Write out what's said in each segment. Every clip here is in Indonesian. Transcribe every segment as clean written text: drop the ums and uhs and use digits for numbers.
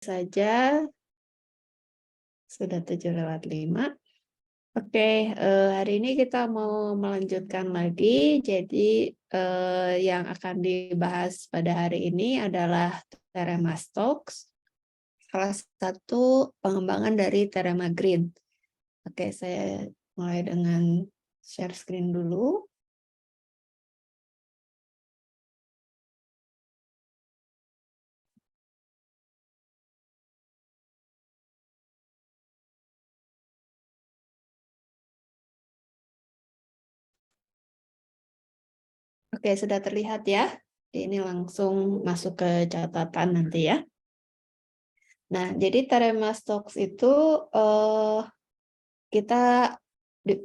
saja. Sudah 7:05. Oke, hari ini kita mau melanjutkan lagi. Jadi yang akan dibahas pada hari ini adalah Theorema Stokes, salah satu pengembangan dari Theorema Green. Oke, saya mulai dengan share screen dulu. Oke, sudah terlihat ya. Ini langsung masuk ke catatan nanti ya. Nah, jadi Theorema Stokes itu kita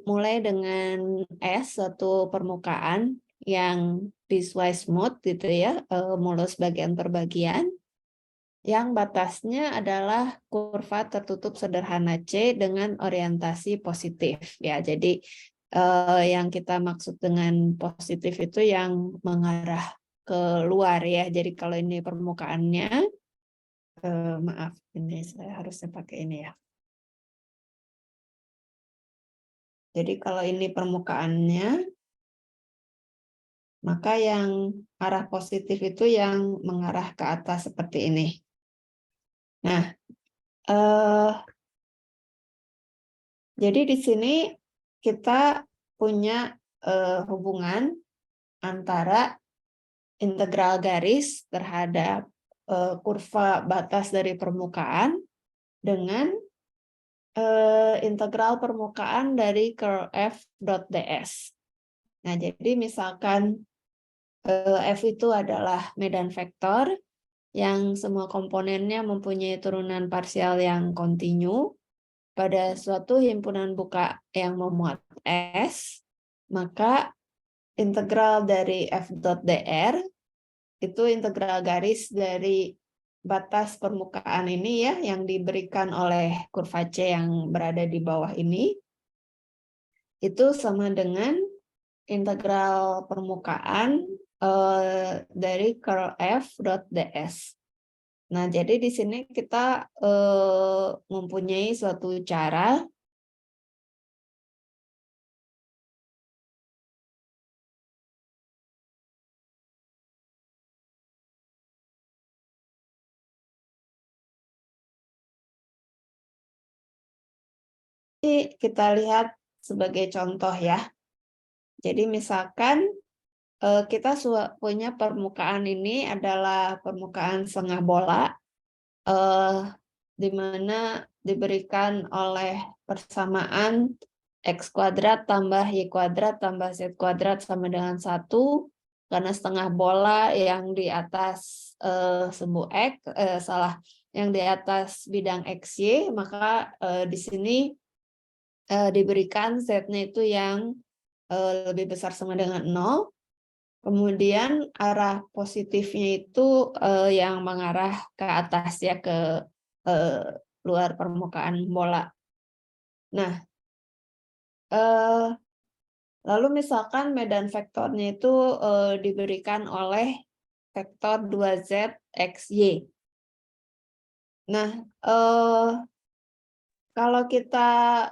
mulai dengan S, suatu permukaan yang piecewise smooth gitu ya, mulus bagian per bagian, yang batasnya adalah kurva tertutup sederhana C dengan orientasi positif ya. Jadi yang kita maksud dengan positif itu yang mengarah ke luar ya. Jadi kalau ini permukaannya, maaf ini saya harusnya pakai ini ya. Jadi kalau ini permukaannya, maka yang arah positif itu yang mengarah ke atas seperti ini. Nah, jadi di sini kita punya hubungan antara integral garis terhadap kurva batas dari permukaan dengan integral permukaan dari curl f dot ds. Nah, jadi misalkan f itu adalah medan vektor yang semua komponennya mempunyai turunan parsial yang kontinu pada suatu himpunan buka yang memuat S, maka integral dari f dot dr itu integral garis dari batas permukaan ini ya, yang diberikan oleh kurva C yang berada di bawah ini, itu sama dengan integral permukaan dari curl f dot ds. Nah, jadi di sini kita mempunyai suatu cara kita lihat sebagai contoh ya. Jadi misalkan kita punya permukaan ini adalah permukaan setengah bola, di mana diberikan oleh persamaan X kuadrat tambah Y kuadrat tambah Z kuadrat sama dengan 1, karena setengah bola yang di atas sumbu X, yang di atas bidang XY, maka di sini diberikan Z-nya itu yang lebih besar sama dengan 0. Kemudian arah positifnya itu yang mengarah ke atas ya, ke luar permukaan bola. Nah, lalu misalkan medan vektornya itu diberikan oleh vektor 2Z XY. Nah, kalau kita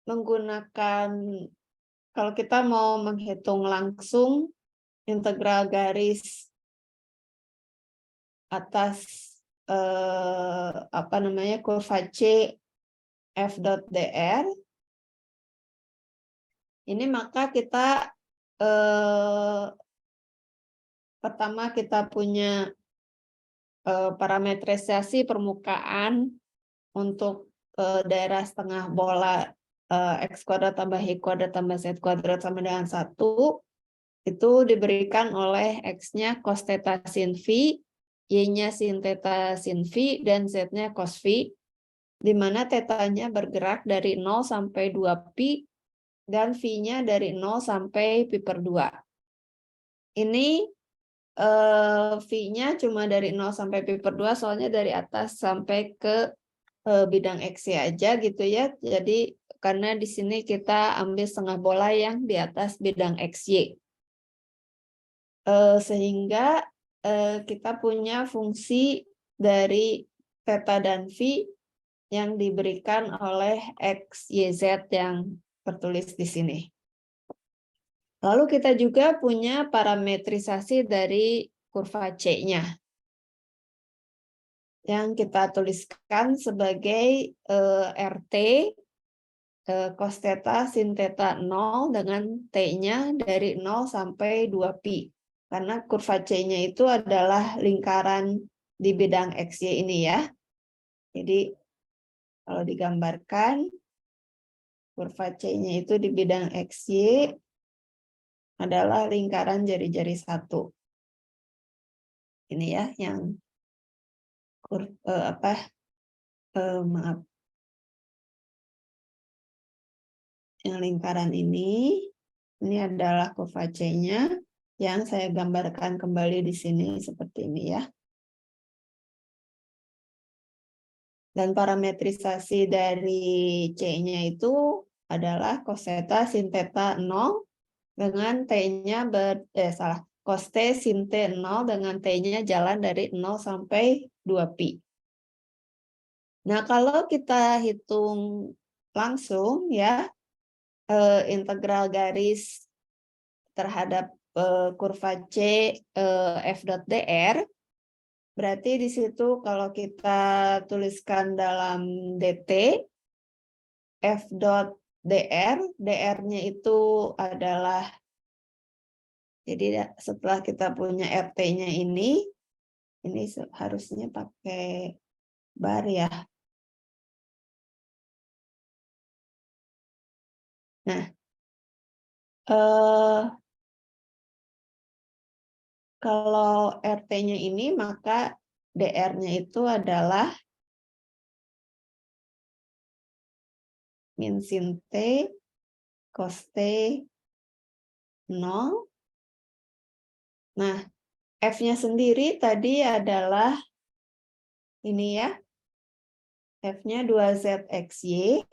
menggunakan, kalau kita mau menghitung langsung integral garis atas kurva C f dot dr, ini maka kita pertama kita punya parametrisasi permukaan untuk daerah setengah bola X kuadrat tambah Y kuadrat tambah Z kuadrat sama dengan 1, itu diberikan oleh X-nya cos theta sin phi, Y-nya sin theta sin phi, dan Z-nya cos phi, di mana theta-nya bergerak dari 0 sampai 2pi, dan phi-nya dari 0 sampai pi per 2. Ini phi-nya cuma dari 0 sampai pi per 2, soalnya dari atas sampai ke bidang X aja gitu ya. Jadi karena di sini kita ambil setengah bola yang di atas bidang XY. Sehingga kita punya fungsi dari theta dan phi yang diberikan oleh X, Y, Z yang tertulis di sini. Lalu kita juga punya parametrisasi dari kurva C-nya yang kita tuliskan sebagai RT cos theta sin theta 0 dengan T-nya dari 0 sampai 2pi. Karena kurva C-nya itu adalah lingkaran di bidang XY ini ya. Jadi kalau digambarkan, kurva C-nya itu di bidang XY adalah lingkaran jari-jari satu. Ini ya, yang maaf, yang lingkaran ini adalah kurva C-nya yang saya gambarkan kembali di sini seperti ini ya. Dan parametrisasi dari C-nya itu adalah cos theta sin theta 0 dengan T-nya cos T sin T 0 dengan T-nya jalan dari 0 sampai 2pi. Nah, kalau kita hitung langsung ya, integral garis terhadap kurva C f dot dr, berarti di situ kalau kita tuliskan dalam dt, f dot dr, dr-nya itu adalah, jadi setelah kita punya rt-nya ini harusnya pakai bar ya. Nah, kalau rt-nya ini maka dr-nya itu adalah min sin T cos T 0. Nah, F-nya sendiri tadi adalah ini ya, F-nya 2ZXY.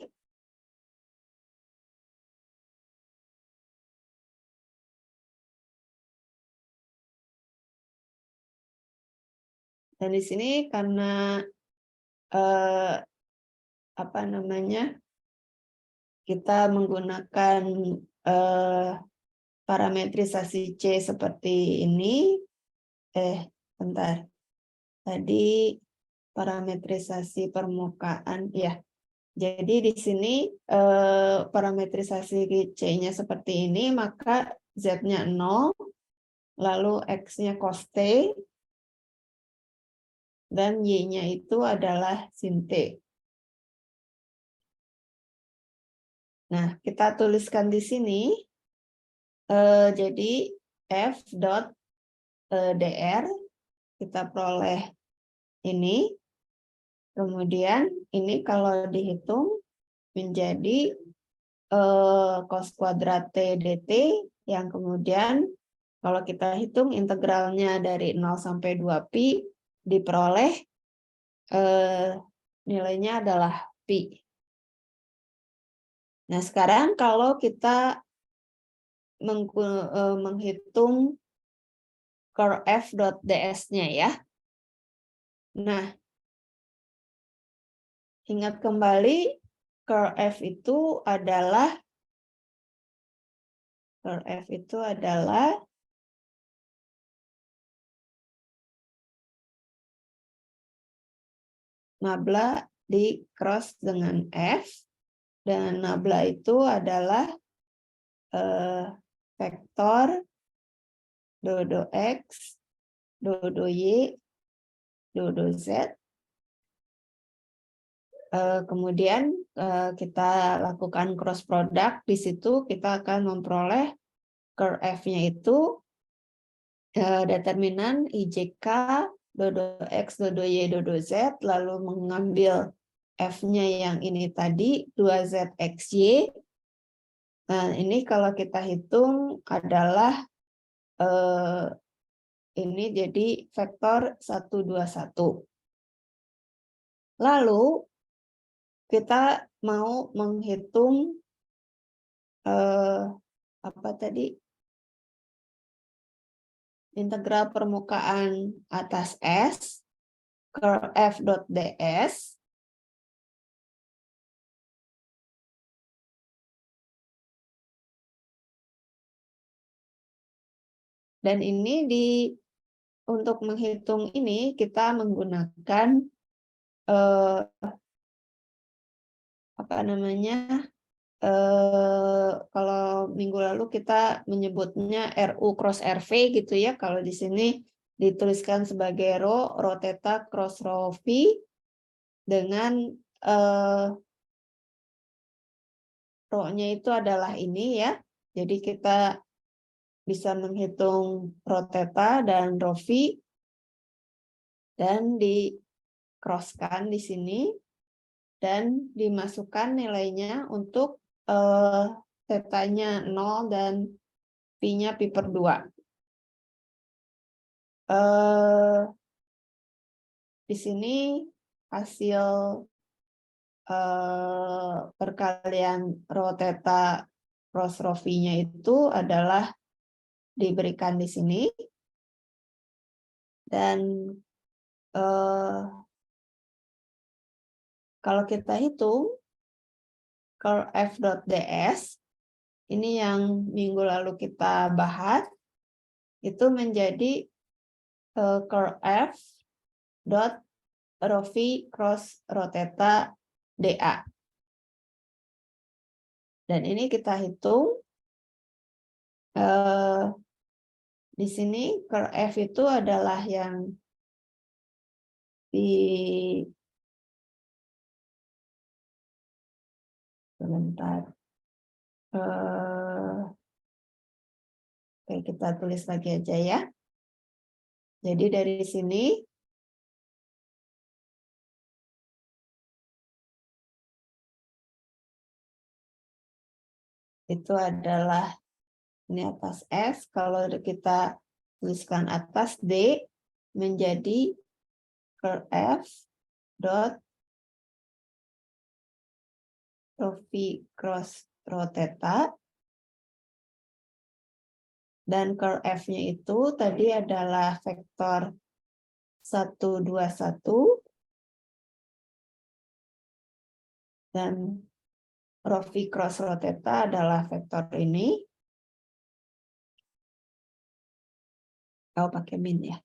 Dan di sini karena kita menggunakan parametrisasi C seperti ini, bentar. Tadi parametrisasi permukaan ya. Jadi di sini parametrisasi C-nya seperti ini, maka Z-nya 0, lalu X-nya cos T, dan Y-nya itu adalah sin T. Nah, kita tuliskan di sini, jadi F dot dr, kita peroleh ini, kemudian ini kalau dihitung menjadi cos kuadrat T dt, yang kemudian kalau kita hitung integralnya dari 0 sampai 2pi, diperoleh nilainya adalah pi. Nah, sekarang kalau kita menghitung curve f dot ds-nya ya. Nah, ingat kembali curve f itu adalah nabla di cross dengan f, dan nabla itu adalah vektor do x, do y, do z. Kemudian kita lakukan cross product, di situ kita akan memperoleh curve f-nya itu determinan IJK do x, do y, do z, lalu mengambil f-nya yang ini tadi 2zxy. Nah, ini kalau kita hitung adalah ini jadi vektor 121. Lalu kita mau menghitung integral permukaan atas S. curl f.ds dan ini untuk menghitung ini kita menggunakan apa namanya, kalau minggu lalu kita menyebutnya RU cross RV gitu ya, kalau di sini dituliskan sebagai rho theta cross rho v dengan rho-nya itu adalah ini ya. Jadi kita bisa menghitung rho theta dan rho v dan di crosskan di sini dan dimasukkan nilainya untuk tetanya 0 dan pi-nya pi per 2. Di sini hasil perkalian rho theta cross rho v-nya itu adalah diberikan di sini dan kalau kita hitung curl f.ds ini yang minggu lalu kita bahas itu menjadi curl f dot rho v cross rho theta dA. Dan ini kita hitung di sini curl f itu adalah yang di sebentar. Oke, kita tulis lagi aja ya. Jadi dari sini itu adalah ini atas S, kalau kita tuliskan atas D menjadi curl F dot rho v cross rho theta dan curl F-nya itu tadi adalah vektor 1, 2, 1 dan rho v cross rho theta adalah vektor ini. Kau pakai min ya.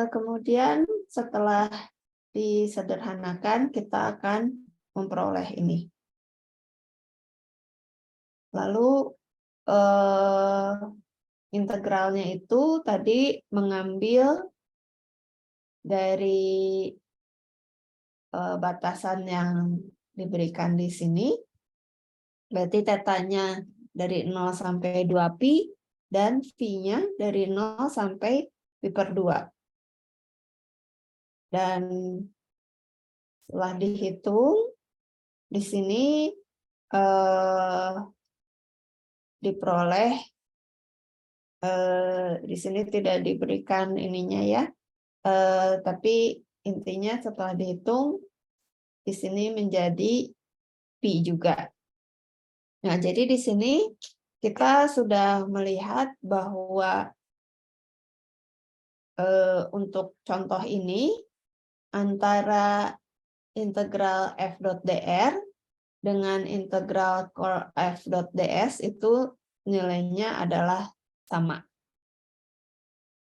Kemudian setelah disederhanakan kita akan memperoleh ini. Lalu integralnya itu tadi mengambil dari batasan yang diberikan di sini. Berarti tetanya dari 0 sampai 2pi dan v-nya dari 0 sampai pi per 2. Dan setelah dihitung di sini diperoleh di sini tidak diberikan ininya ya, tapi intinya setelah dihitung di sini menjadi pi juga. Nah, jadi di sini kita sudah melihat bahwa untuk contoh ini antara integral f.dr dengan integral curl f.ds itu nilainya adalah sama.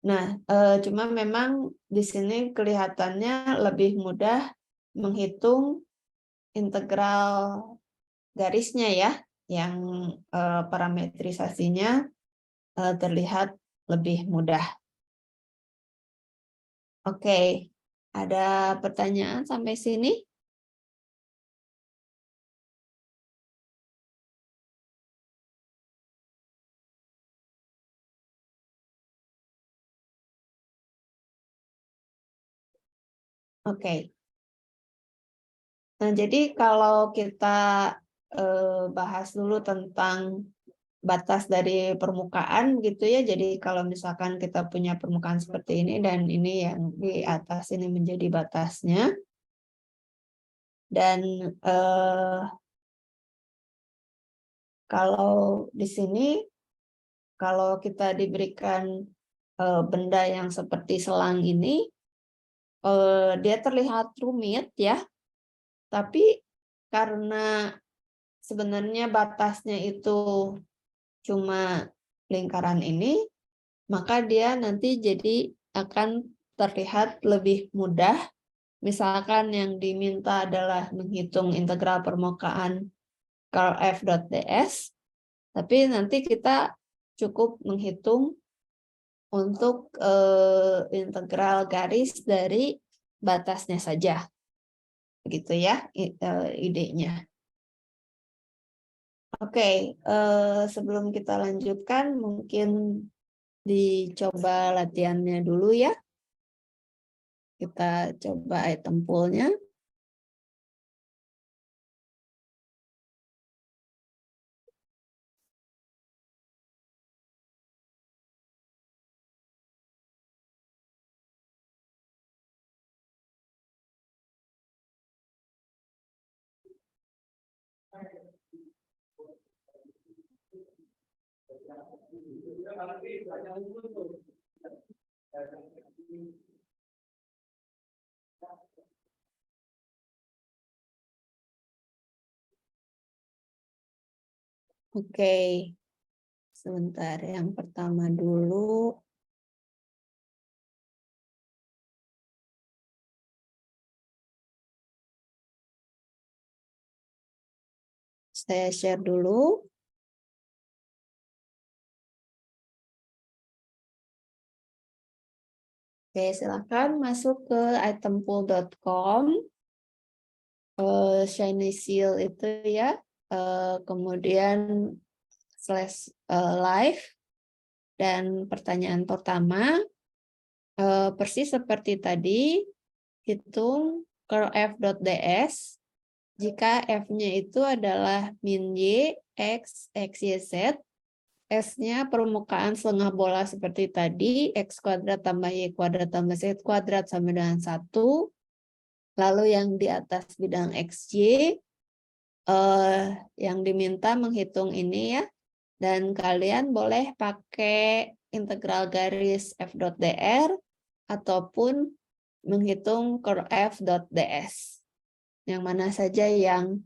Nah, cuma memang di sini kelihatannya lebih mudah menghitung integral garisnya ya, yang parametrisasinya terlihat lebih mudah. Oke, ada pertanyaan sampai sini? Oke. Nah, jadi kalau kita bahas dulu tentang batas dari permukaan gitu ya. Jadi kalau misalkan kita punya permukaan seperti ini dan ini yang di atas ini menjadi batasnya. Dan kalau di sini kalau kita diberikan benda yang seperti selang ini, dia terlihat rumit ya, tapi karena sebenarnya batasnya itu cuma lingkaran ini, maka dia nanti jadi akan terlihat lebih mudah. Misalkan yang diminta adalah menghitung integral permukaan curl f.ds, tapi nanti kita cukup menghitung untuk integral garis dari batasnya saja. Begitu ya idenya. Oke, sebelum kita lanjutkan, mungkin dicoba latihannya dulu ya. Kita coba item pool-nya. Oke, sebentar. Yang pertama dulu. Saya share dulu. Oke, silakan masuk ke itempool.com. Shiny Seal itu ya. Kemudian /live. Dan pertanyaan pertama, persis seperti tadi, hitung curl f.ds jika f-nya itu adalah min y, x, y, z, s-nya permukaan setengah bola seperti tadi, x kuadrat tambah y kuadrat tambah z kuadrat sama dengan 1, lalu yang di atas bidang xy, yang diminta menghitung ini ya, dan kalian boleh pakai integral garis f.dr ataupun menghitung curl f.ds. Yang mana saja yang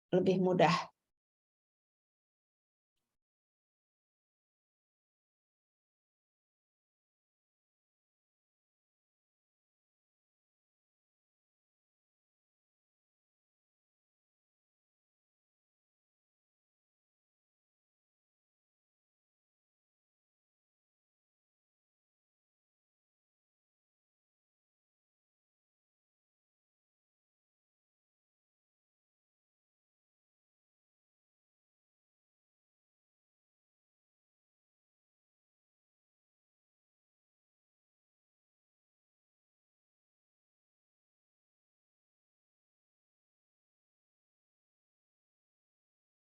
lebih mudah.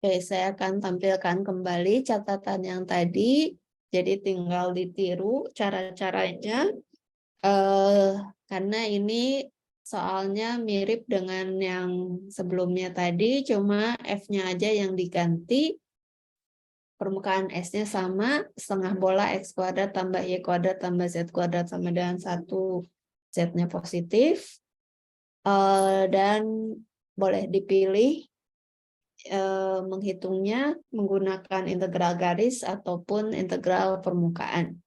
Oke, saya akan tampilkan kembali catatan yang tadi. Jadi tinggal ditiru cara-caranya. Karena ini soalnya mirip dengan yang sebelumnya tadi, cuma F-nya aja yang diganti. Permukaan S-nya sama, setengah bola X kuadrat tambah Y kuadrat tambah Z kuadrat sama dengan 1, Z-nya positif. Dan boleh dipilih menghitungnya menggunakan integral garis ataupun integral permukaan.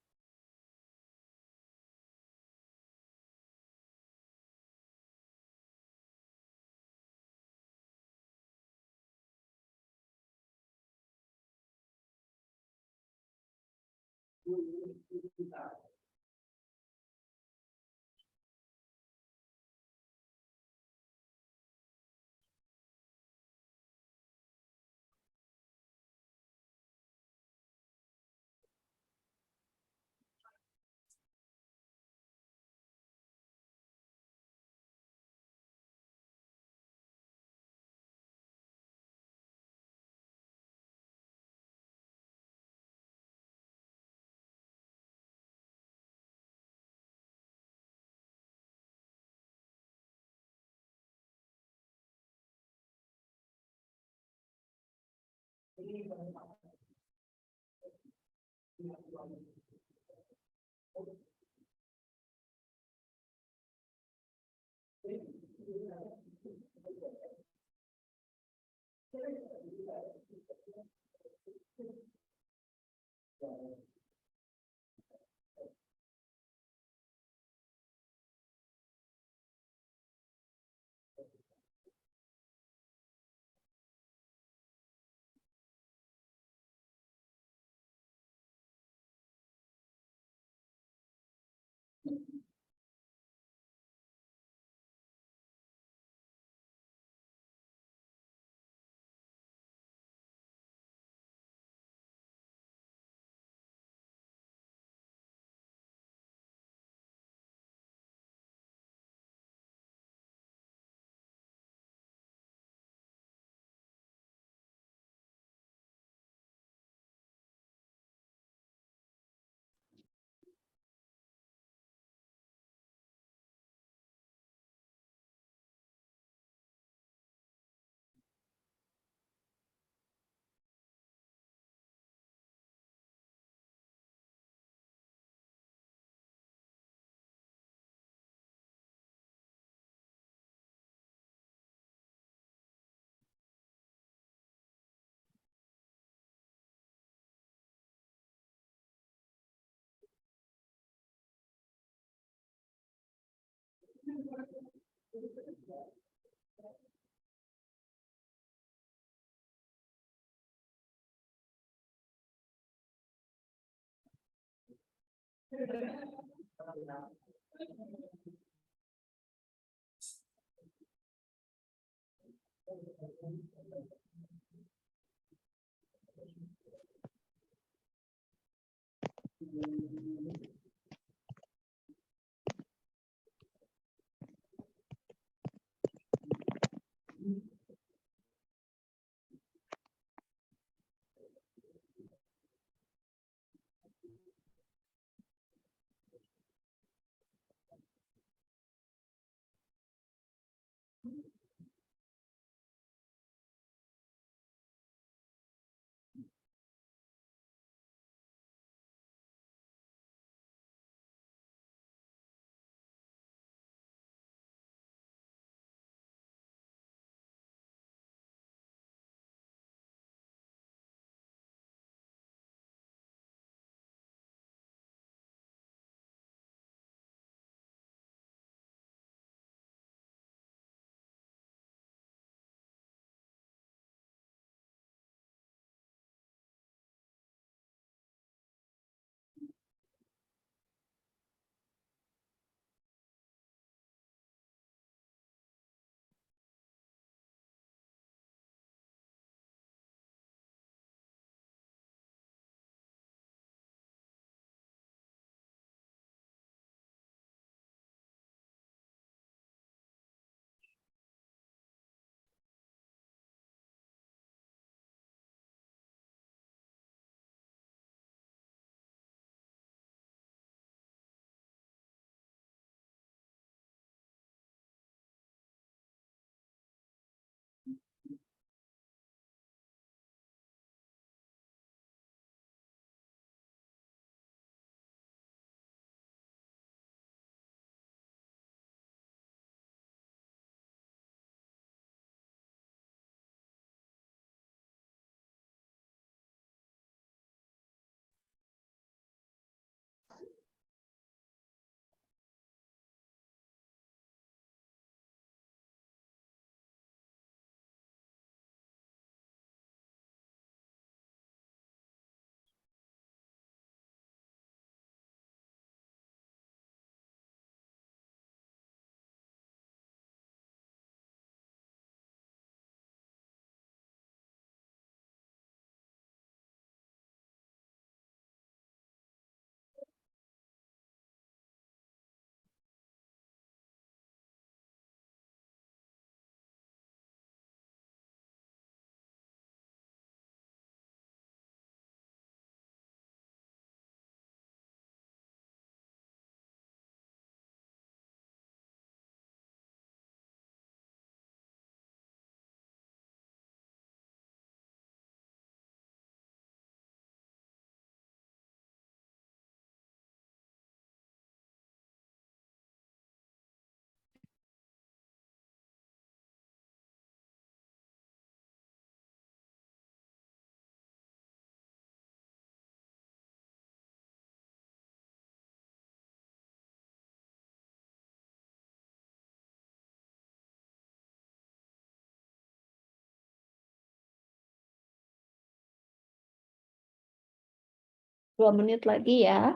2 menit lagi ya.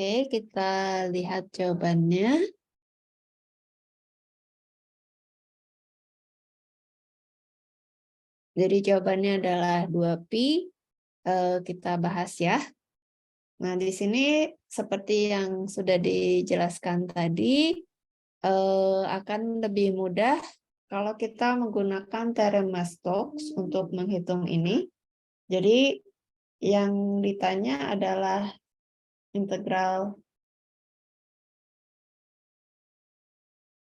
Oke, kita lihat jawabannya. Jadi jawabannya adalah 2pi. Kita bahas ya. Nah, di sini seperti yang sudah dijelaskan tadi, akan lebih mudah kalau kita menggunakan teorema Stokes untuk menghitung ini. Jadi yang ditanya adalah integral.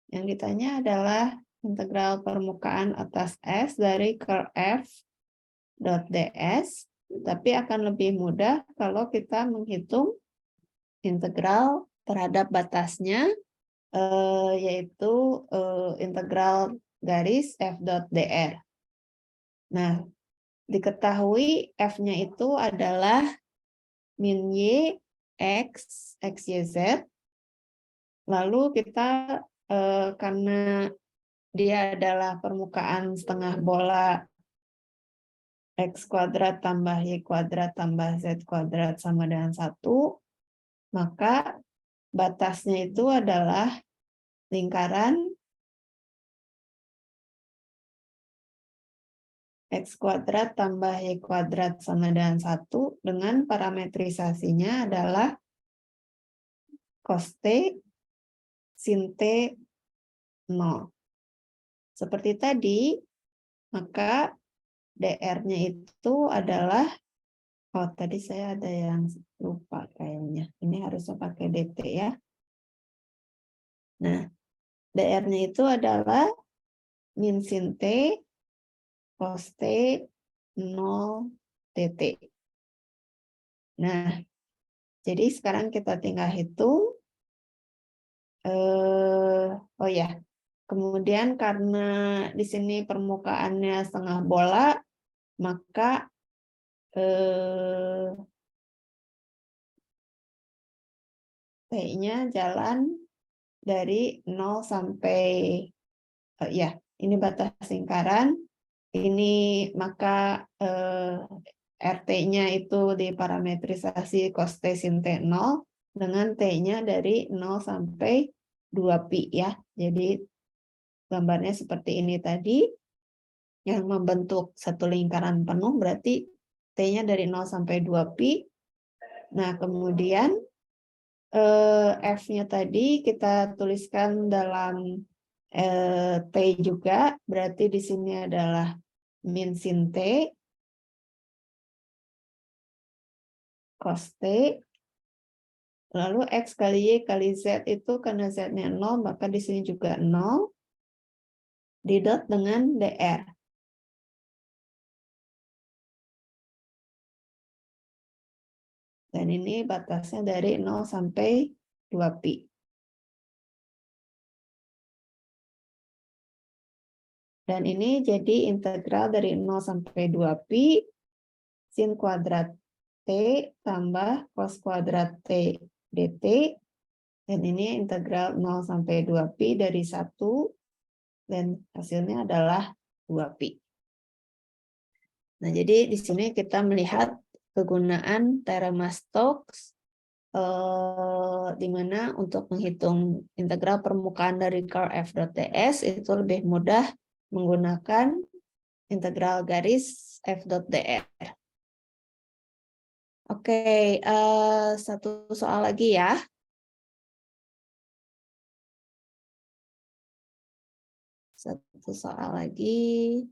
Yang ditanya adalah integral permukaan atas S dari curl F dot ds, tapi akan lebih mudah kalau kita menghitung integral terhadap batasnya, yaitu integral garis F dot dr. Nah, diketahui F-nya itu adalah min Y, X, Y, Z. Lalu kita karena dia adalah permukaan setengah bola X kuadrat tambah Y kuadrat tambah Z kuadrat sama dengan 1, maka batasnya itu adalah lingkaran X kuadrat tambah Y kuadrat sama dengan 1 dengan parametrisasinya adalah cos T sin T 0. Seperti tadi, maka DR-nya itu adalah, oh tadi saya ada yang lupa kayaknya. Ini harusnya pakai DT ya. Nah, DR-nya itu adalah min sin T cos T 0 DT. Nah, jadi sekarang kita tinggal hitung. Oh ya, kemudian karena di sini permukaannya setengah bola, maka T-nya jalan dari 0 sampai, ya, ini batas lingkaran, ini maka RT-nya itu diparametrisasi cos T sin T 0 dengan T-nya dari 0 sampai 2pi ya. Jadi gambarnya seperti ini tadi, yang membentuk satu lingkaran penuh berarti T-nya dari 0 sampai 2pi. Nah, kemudian F-nya tadi kita tuliskan dalam T juga, berarti di sini adalah min sin T, cos T, lalu X kali Y kali Z itu karena Z-nya 0, maka di sini juga 0, didot dengan DR. Dan ini batasnya dari 0 sampai 2pi. Dan ini jadi integral dari 0 sampai 2pi sin kuadrat T tambah cos kuadrat T dt. Dan ini integral 0 sampai 2pi dari 1. Dan hasilnya adalah 2pi. Nah, jadi di sini kita melihat kegunaan teorema Stokes di mana untuk menghitung integral permukaan dari curve f dot ds itu lebih mudah menggunakan integral garis f dot dr. Oke, satu soal lagi ya. Satu soal lagi.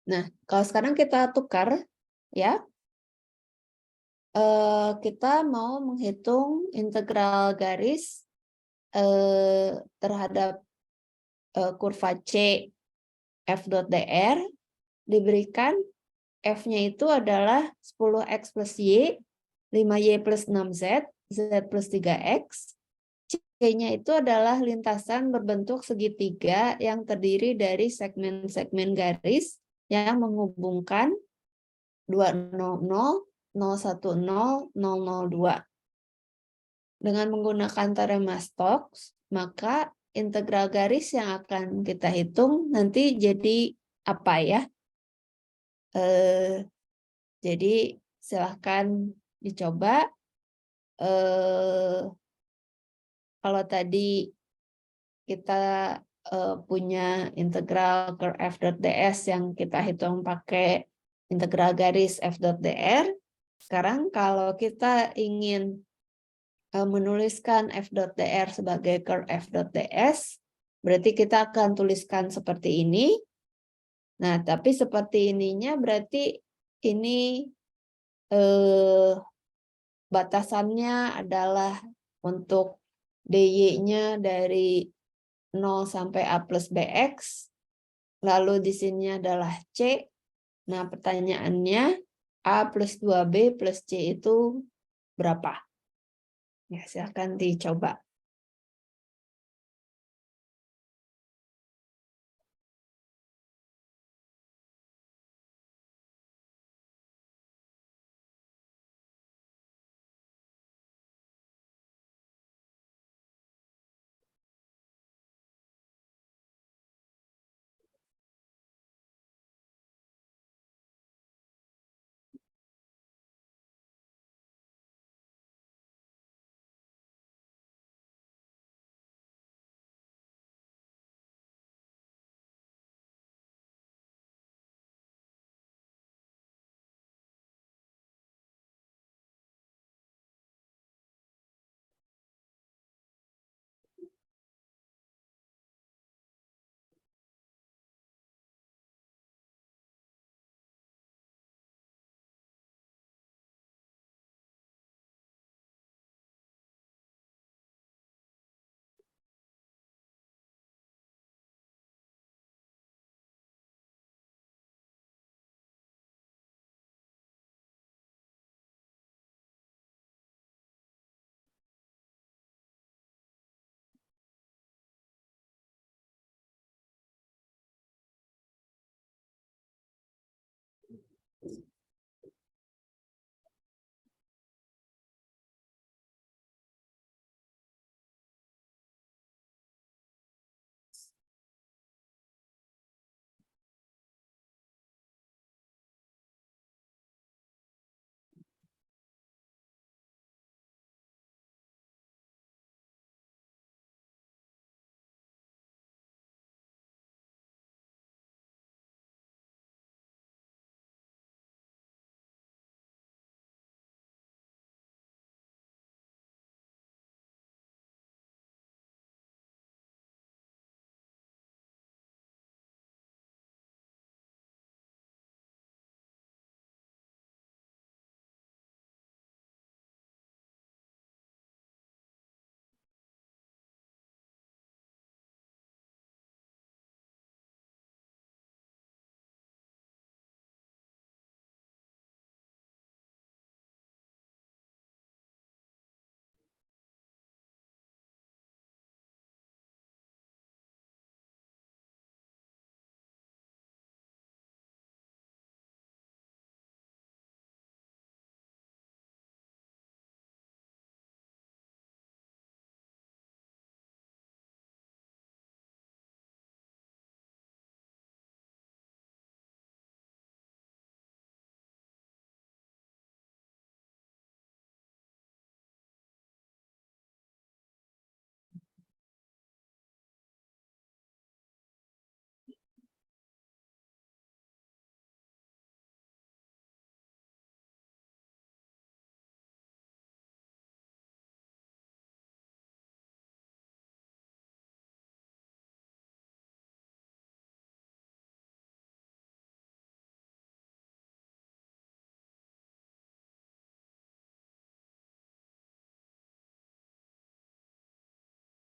Nah, kalau sekarang kita tukar, ya, kita mau menghitung integral garis terhadap kurva C f dot dr, diberikan F-nya itu adalah 10x plus Y, 5Y plus 6Z, Z plus 3X. C-nya itu adalah lintasan berbentuk segitiga yang terdiri dari segmen-segmen garis yang menghubungkan 200, 010, 002. Dengan menggunakan teorema Stokes, maka integral garis yang akan kita hitung nanti jadi apa ya? Jadi silahkan dicoba. Kalau tadi kita punya integral curve f dot ds yang kita hitung pakai integral garis f dot dr. Sekarang kalau kita ingin menuliskan f dot dr sebagai curve f dot ds, berarti kita akan tuliskan seperti ini. Nah, tapi seperti ininya berarti ini batasannya adalah untuk dy-nya dari 0 sampai a plus bx, lalu di sini adalah c. Nah, pertanyaannya a plus 2b plus c itu berapa? Ya, silakan dicoba.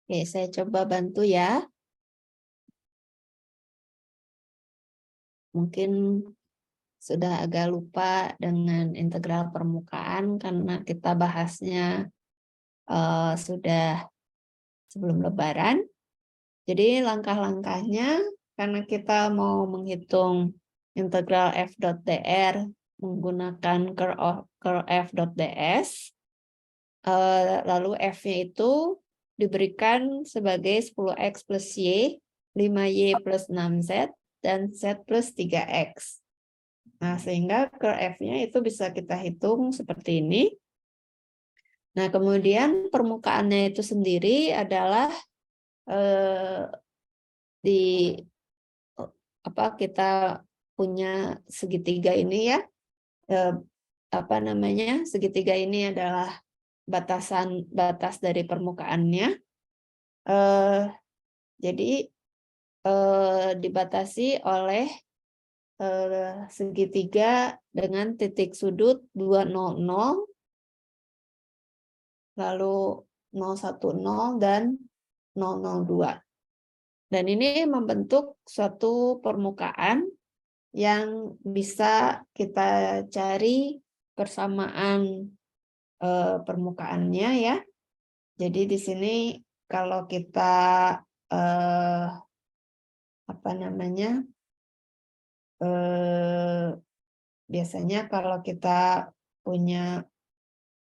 Oke, saya coba bantu ya. Mungkin sudah agak lupa dengan integral permukaan karena kita bahasnya sudah sebelum Lebaran. Jadi langkah-langkahnya, karena kita mau menghitung integral f.dr menggunakan curl f.ds, lalu f-nya itu diberikan sebagai 10x plus y, 5y plus 6z, dan z plus 3x. Nah, sehingga curl f-nya itu bisa kita hitung seperti ini. Nah, kemudian permukaannya itu sendiri adalah di kita punya segitiga ini ya. Segitiga ini adalah batas dari permukaannya. Jadi dibatasi oleh segitiga dengan titik sudut 200, lalu 010 dan 002. Dan ini membentuk suatu permukaan yang bisa kita cari persamaan permukaannya ya. Jadi di sini kalau kita biasanya kalau kita punya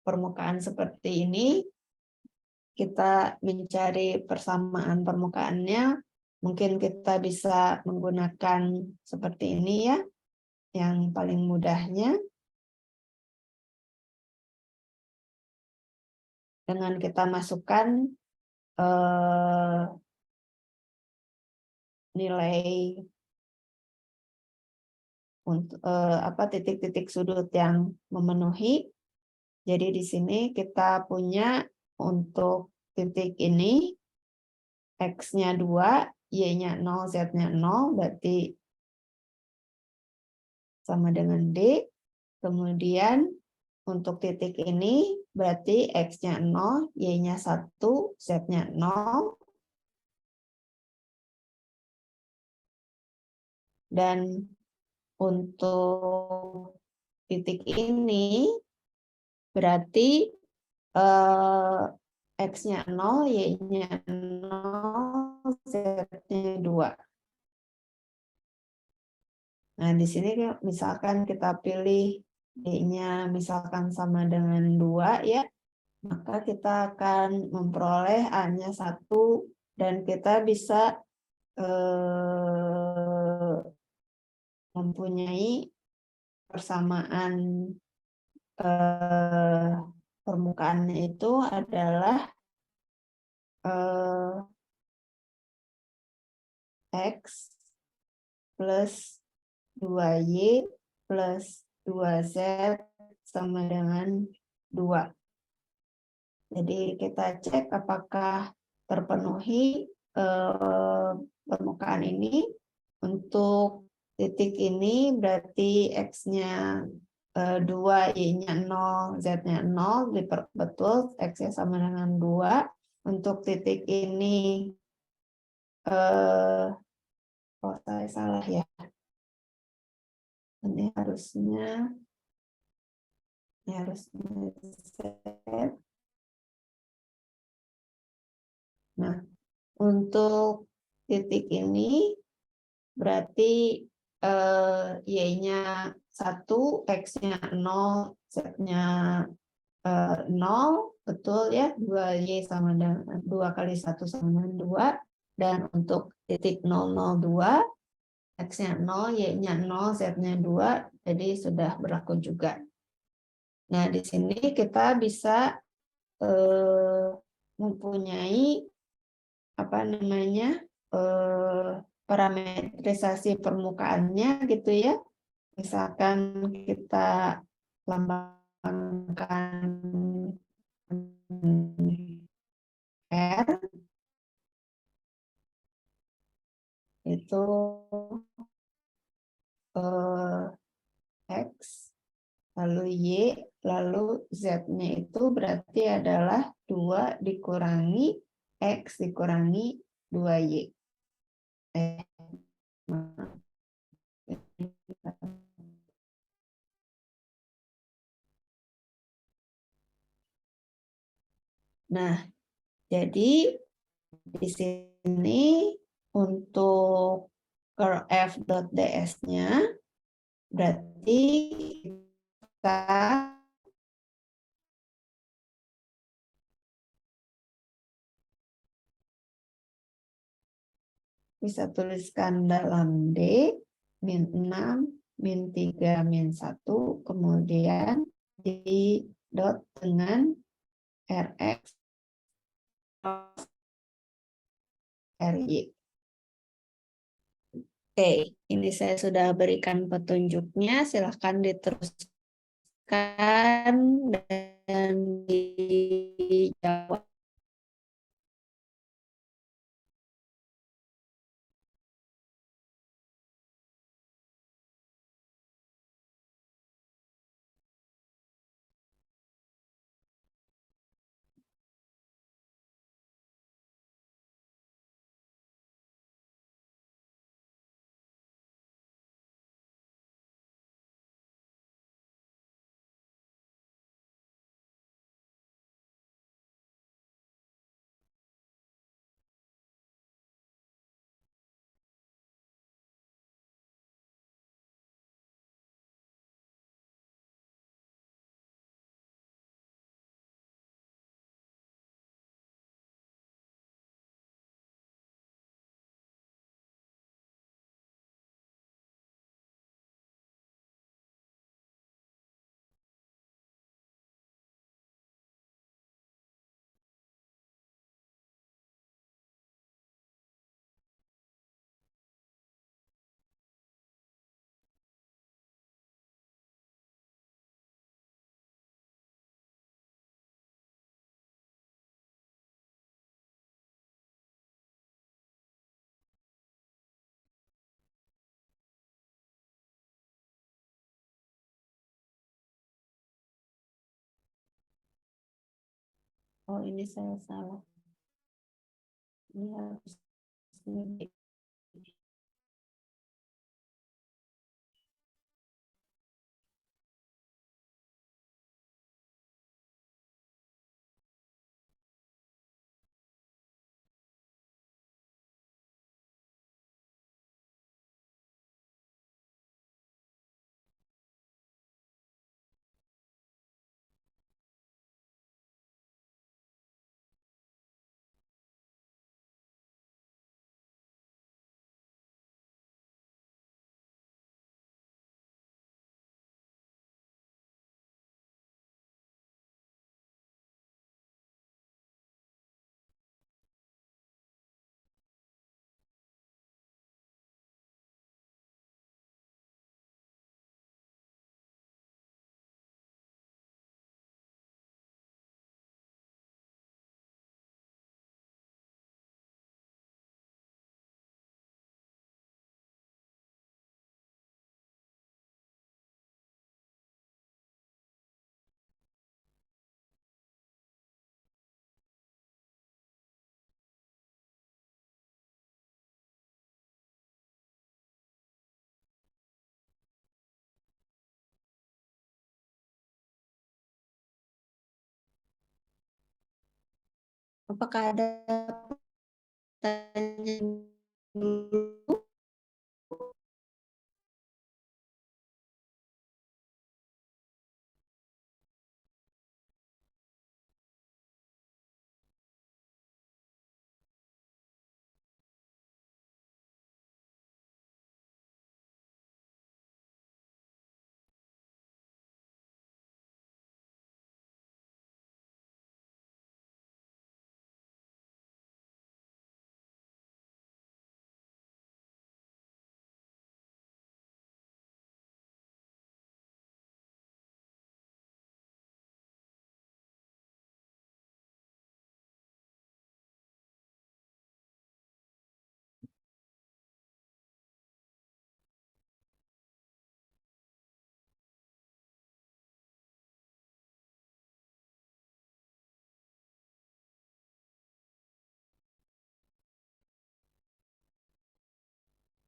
permukaan seperti ini, kita mencari persamaan permukaannya, mungkin kita bisa menggunakan seperti ini ya, yang paling mudahnya. Dengan kita masukkan nilai untuk titik-titik sudut yang memenuhi. Jadi di sini kita punya untuk titik ini x-nya 2, y-nya 0, z-nya 0, berarti sama dengan D. Kemudian untuk titik ini berarti x-nya 0, y-nya 1, z-nya 0. Dan untuk titik ini berarti x-nya 0, y-nya 0, z-nya 2. Nah, di sini misalkan kita pilih D-nya misalkan sama dengan 2 ya, maka kita akan memperoleh A-nya 1 dan kita bisa mempunyai persamaan permukaannya itu adalah X plus 2Y plus 2Z sama dengan 2. Jadi kita cek apakah terpenuhi permukaan ini. Untuk titik ini berarti X-nya 2, Y-nya 0, Z-nya 0, betul, X-nya sama dengan 2. Untuk titik ini, saya salah ya. Ini harusnya Z. Nah, untuk titik ini berarti Y-nya 1, X-nya 0, Z-nya 0, betul ya, 2Y sama dengan 2 kali 1 sama dengan 2. Dan untuk titik 002, X-nya 0, Y-nya 0, Z-nya 2, jadi sudah berlaku juga. Nah, di sini kita bisa mempunyai parametrisasi permukaannya gitu ya. Misalkan kita lambangkan R itu X, lalu Y, lalu Z-nya itu berarti adalah 2 dikurangi X dikurangi 2Y. Eh, maaf. Nah, jadi di sini untuk curl f dot ds-nya berarti kita bisa tuliskan dalam D min 6 min 3 min 1 kemudian di dot dengan Rx RY. Oke, ini saya sudah berikan petunjuknya. Silahkan diteruskan dan dijawab. Oh, ini saya salah. Ini harus apakah ada pertanyaan dulu?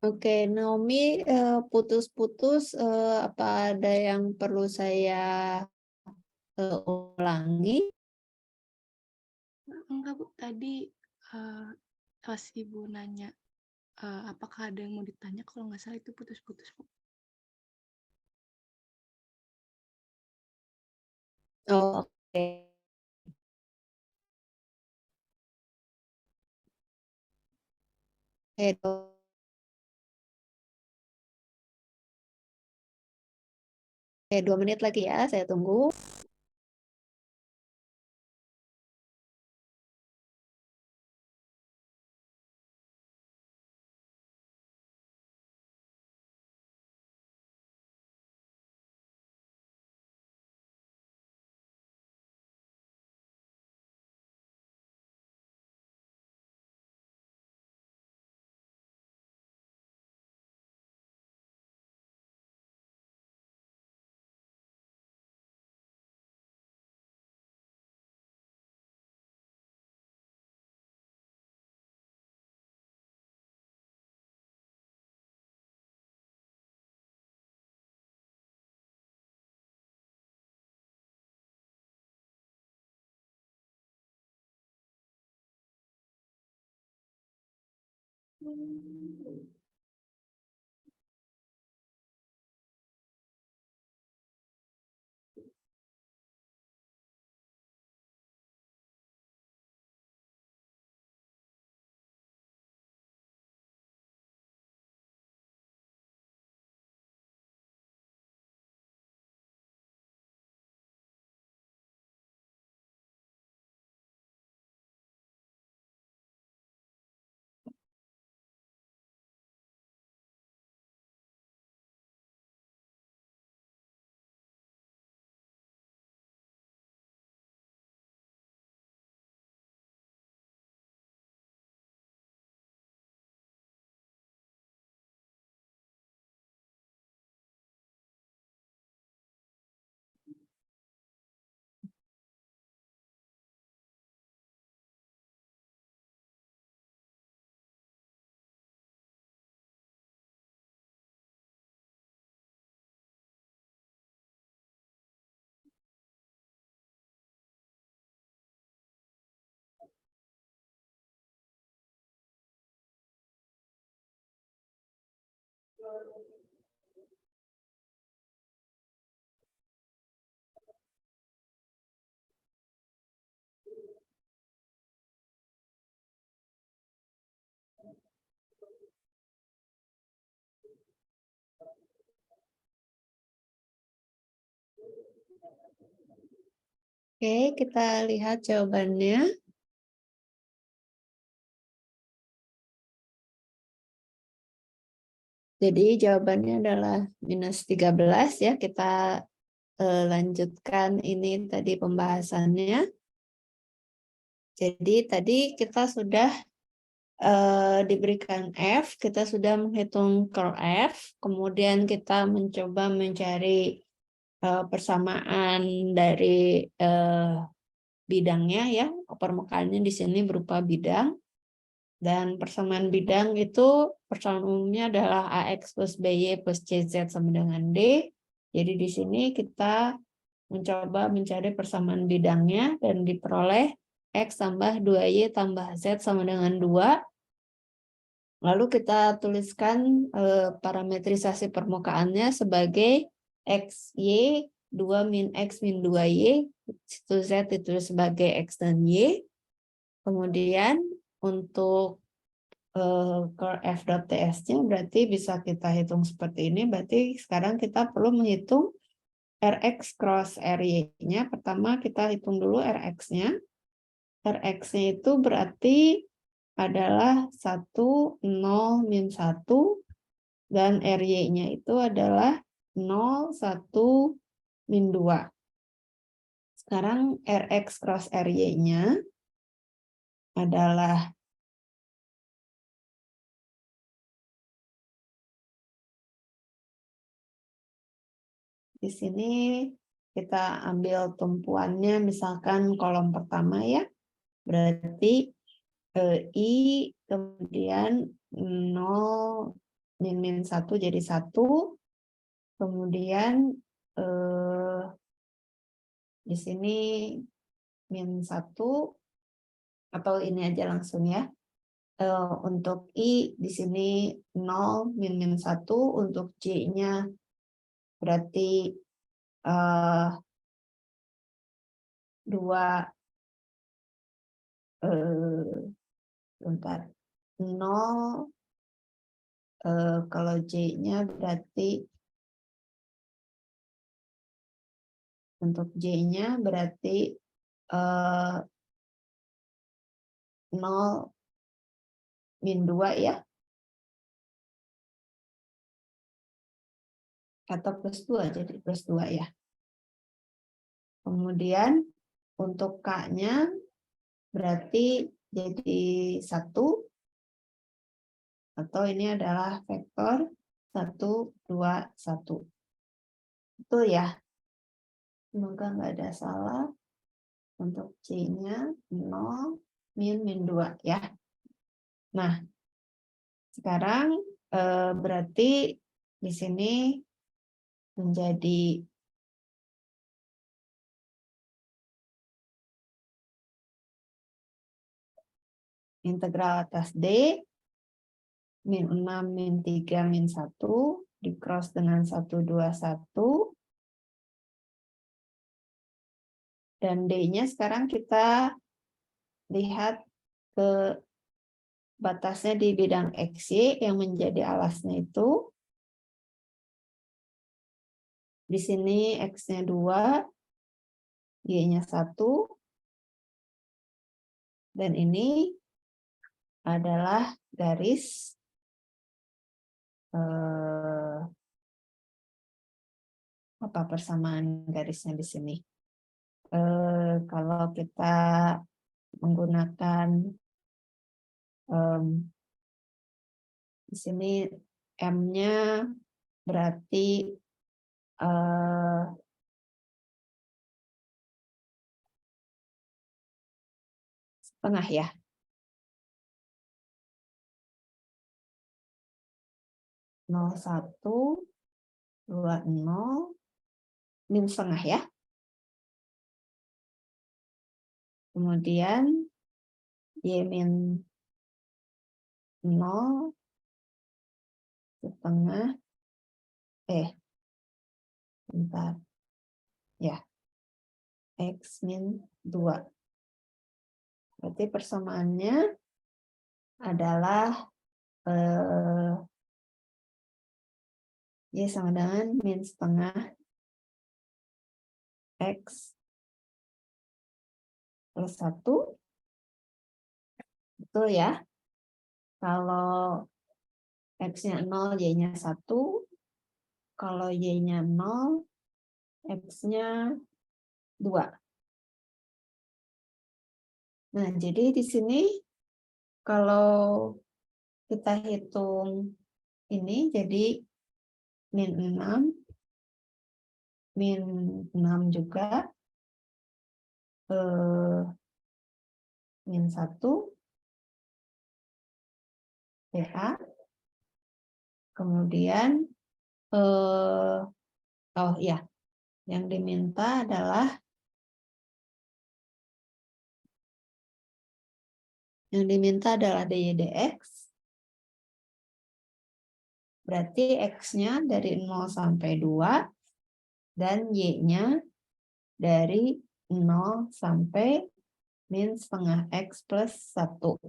Oke, Naomi, putus-putus, apa ada yang perlu saya ulangi? Enggak, Bu. Tadi pas Ibu nanya apakah ada yang mau ditanya, kalau nggak salah itu putus-putus, Bu. Oh, oke. Oke, 2 menit lagi ya, saya tunggu. Oke, kita lihat jawabannya. Jadi jawabannya adalah -13 ya. Kita lanjutkan ini tadi pembahasannya. Jadi tadi kita sudah diberikan F, kita sudah menghitung curl F, kemudian kita mencoba mencari persamaan dari bidangnya ya, permukaannya di sini berupa bidang, dan persamaan bidang itu persamaan umumnya adalah AX plus BY plus CZ sama dengan D. Jadi di sini kita mencoba mencari persamaan bidangnya dan diperoleh X tambah 2Y tambah Z sama dengan 2. Lalu kita tuliskan parametrisasi permukaannya sebagai XY 2 min X min 2Y, itu Z itu sebagai X dan Y. Kemudian untuk curl F.ts-nya berarti bisa kita hitung seperti ini. Berarti sekarang kita perlu menghitung Rx cross RY-nya. Pertama kita hitung dulu Rx-nya. Rx-nya itu berarti adalah 1, 0, min 1, dan RY-nya itu adalah 0, 1, min 2. Sekarang Rx cross RY-nya adalah di sini kita ambil tumpuannya misalkan kolom pertama ya. Berarti I kemudian 0, min 1 jadi 1. Kemudian di sini min 1, atau ini aja langsung ya. Untuk I di sini 0 min 1, untuk J-nya berarti 2 bentar 0, kalau J-nya berarti untuk J-nya berarti 0 min 2 ya, atau plus 2, jadi plus 2 ya. Kemudian untuk K-nya berarti jadi 1, atau ini adalah vektor 1, 2, 1. Betul ya? Semoga nggak ada salah. Untuk C-nya 0, min 2 ya. Nah, sekarang berarti di sini menjadi integral atas D min 6, min 3, min 1 di cross dengan 1, 2, 1. Dan D-nya sekarang kita lihat ke batasnya di bidang XY yang menjadi alasnya itu. Di sini X-nya 2, Y-nya 1. Dan ini adalah garis apa persamaan garisnya di sini. Kalau kita menggunakan di sini M-nya berarti setengah ya. Nol 1, 2, 0, min setengah ya. Kemudian Y min 0 setengah, bentar, ya, X min 2. Berarti persamaannya adalah Y sama dengan min setengah X plus 1. Betul ya? Kalau X-nya 0, Y-nya 1. Kalau Y-nya 0, X-nya 2. Nah, jadi di sini kalau kita hitung ini jadi min 6, min 6 juga, min 1, PA, kemudian, oh ya, yang diminta adalah DY dx, berarti X-nya dari 0 sampai 2, dan Y-nya dari 0 sampai min setengah X plus 1.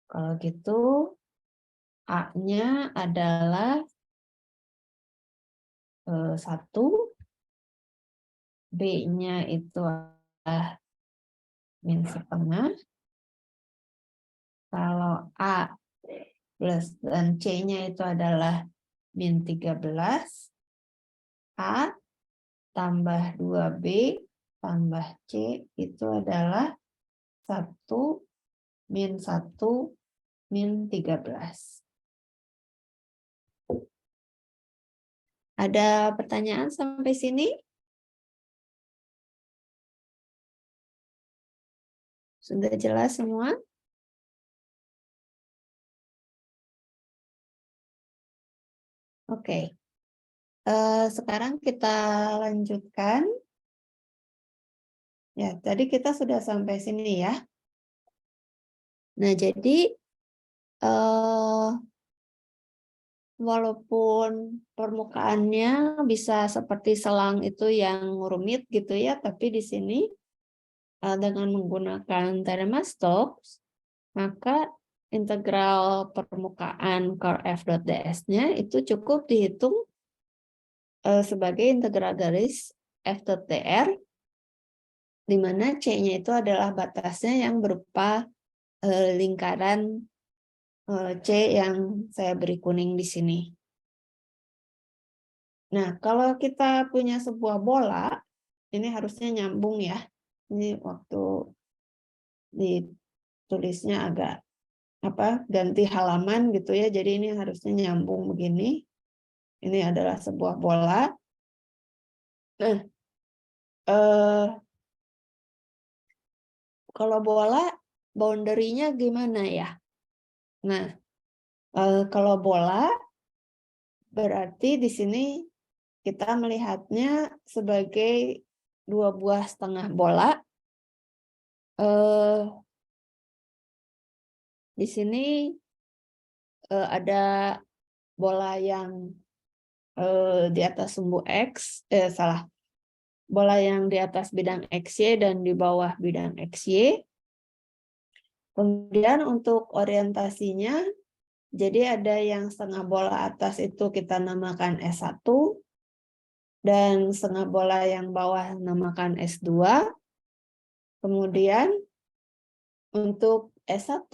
Kalau gitu, A-nya adalah 1, B-nya itu adalah min setengah. Kalau A plus dan C-nya itu adalah min 13, A tambah 2B tambah C itu adalah 1, min 1, min 13. Ada pertanyaan sampai sini? Sudah jelas semua? Oke. Sekarang kita lanjutkan. Ya, tadi kita sudah sampai sini ya. Nah, jadi eh, walaupun permukaannya bisa seperti selang itu yang rumit gitu ya, tapi di sini dengan menggunakan teorema Stokes, maka integral permukaan curl f.ds-nya itu cukup dihitung sebagai integral garis f.dr, di mana C-nya itu adalah batasnya yang berupa lingkaran C yang saya beri kuning di sini. Nah, kalau kita punya sebuah bola, ini harusnya nyambung ya. Ini waktu ditulisnya agak ganti halaman gitu ya. Jadi ini harusnya nyambung begini. Ini adalah sebuah bola. Nah, kalau bola boundary-nya gimana ya? Nah, kalau bola berarti di sini kita melihatnya sebagai dua buah setengah bola. Di sini ada bola yang di atas sumbu X, bola yang di atas bidang XY dan di bawah bidang XY. Kemudian untuk orientasinya, jadi ada yang setengah bola atas itu kita namakan S1, dan setengah bola yang bawah namakan S2. Kemudian untuk S1,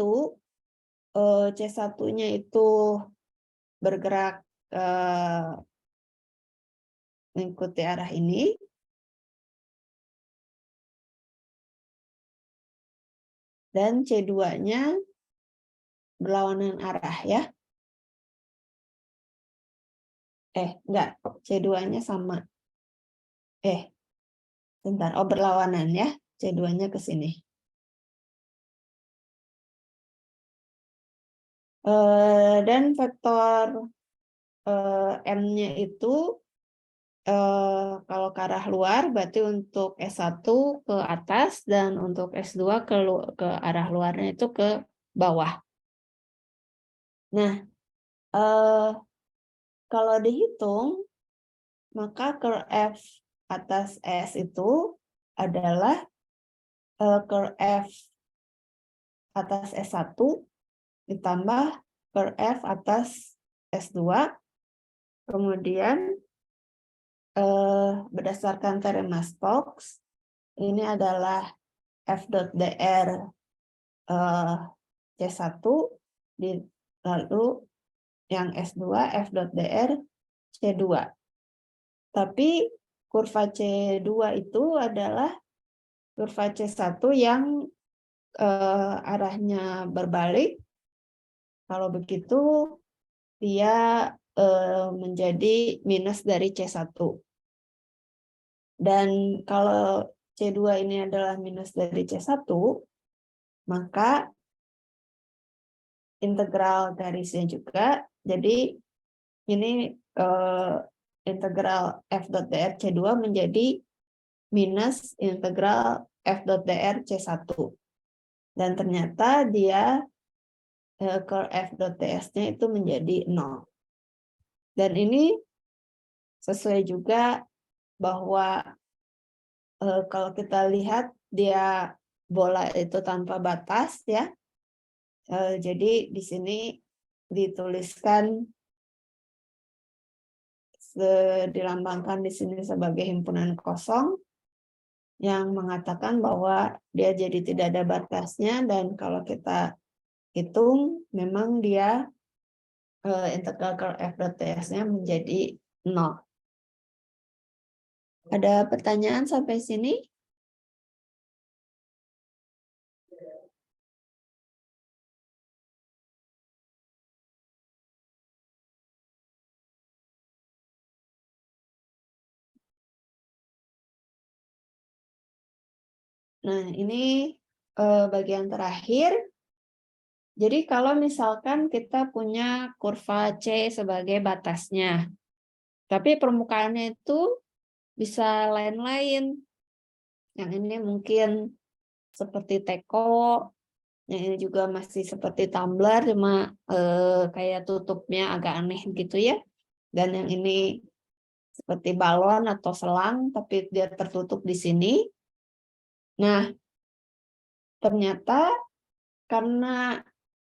C1-nya itu bergerak mengikuti arah ini. Dan C2-nya berlawanan arah ya. Enggak, C2-nya sama. Bentar, berlawanan ya. C2-nya ke sini. Dan vektor M-nya itu kalau ke arah luar berarti untuk S1 ke atas dan untuk S2 ke arah luarnya itu ke bawah. Nah, kalau dihitung maka curl F atas S itu adalah curl F atas S1 ditambah curl F atas S2. Kemudian berdasarkan teorema Stokes, ini adalah F.dr C1, lalu yang S2 F.dr C2. Tapi kurva C2 itu adalah kurva C1 yang arahnya berbalik. Kalau begitu, dia menjadi minus dari C1. Dan kalau C2 ini adalah minus dari C1, maka integral garisnya juga. Jadi ini integral f.dr C2 menjadi minus integral f.dr C1. Dan ternyata dia curl f.ds-nya itu menjadi 0. Dan ini sesuai juga bahwa kalau kita lihat dia bola itu tanpa batas ya. Jadi di sini dituliskan dilambangkan di sini sebagai himpunan kosong yang mengatakan bahwa dia jadi tidak ada batasnya, dan kalau kita hitung memang dia integral curl f.ds-nya menjadi 0. Ada pertanyaan sampai sini? Nah, ini bagian terakhir. Jadi kalau misalkan kita punya kurva C sebagai batasnya, tapi permukaannya itu bisa lain-lain. Yang ini mungkin seperti teko, yang ini juga masih seperti tumbler, cuma kayak tutupnya agak aneh gitu ya. Dan yang ini seperti balon atau selang, tapi dia tertutup di sini. Nah, ternyata karena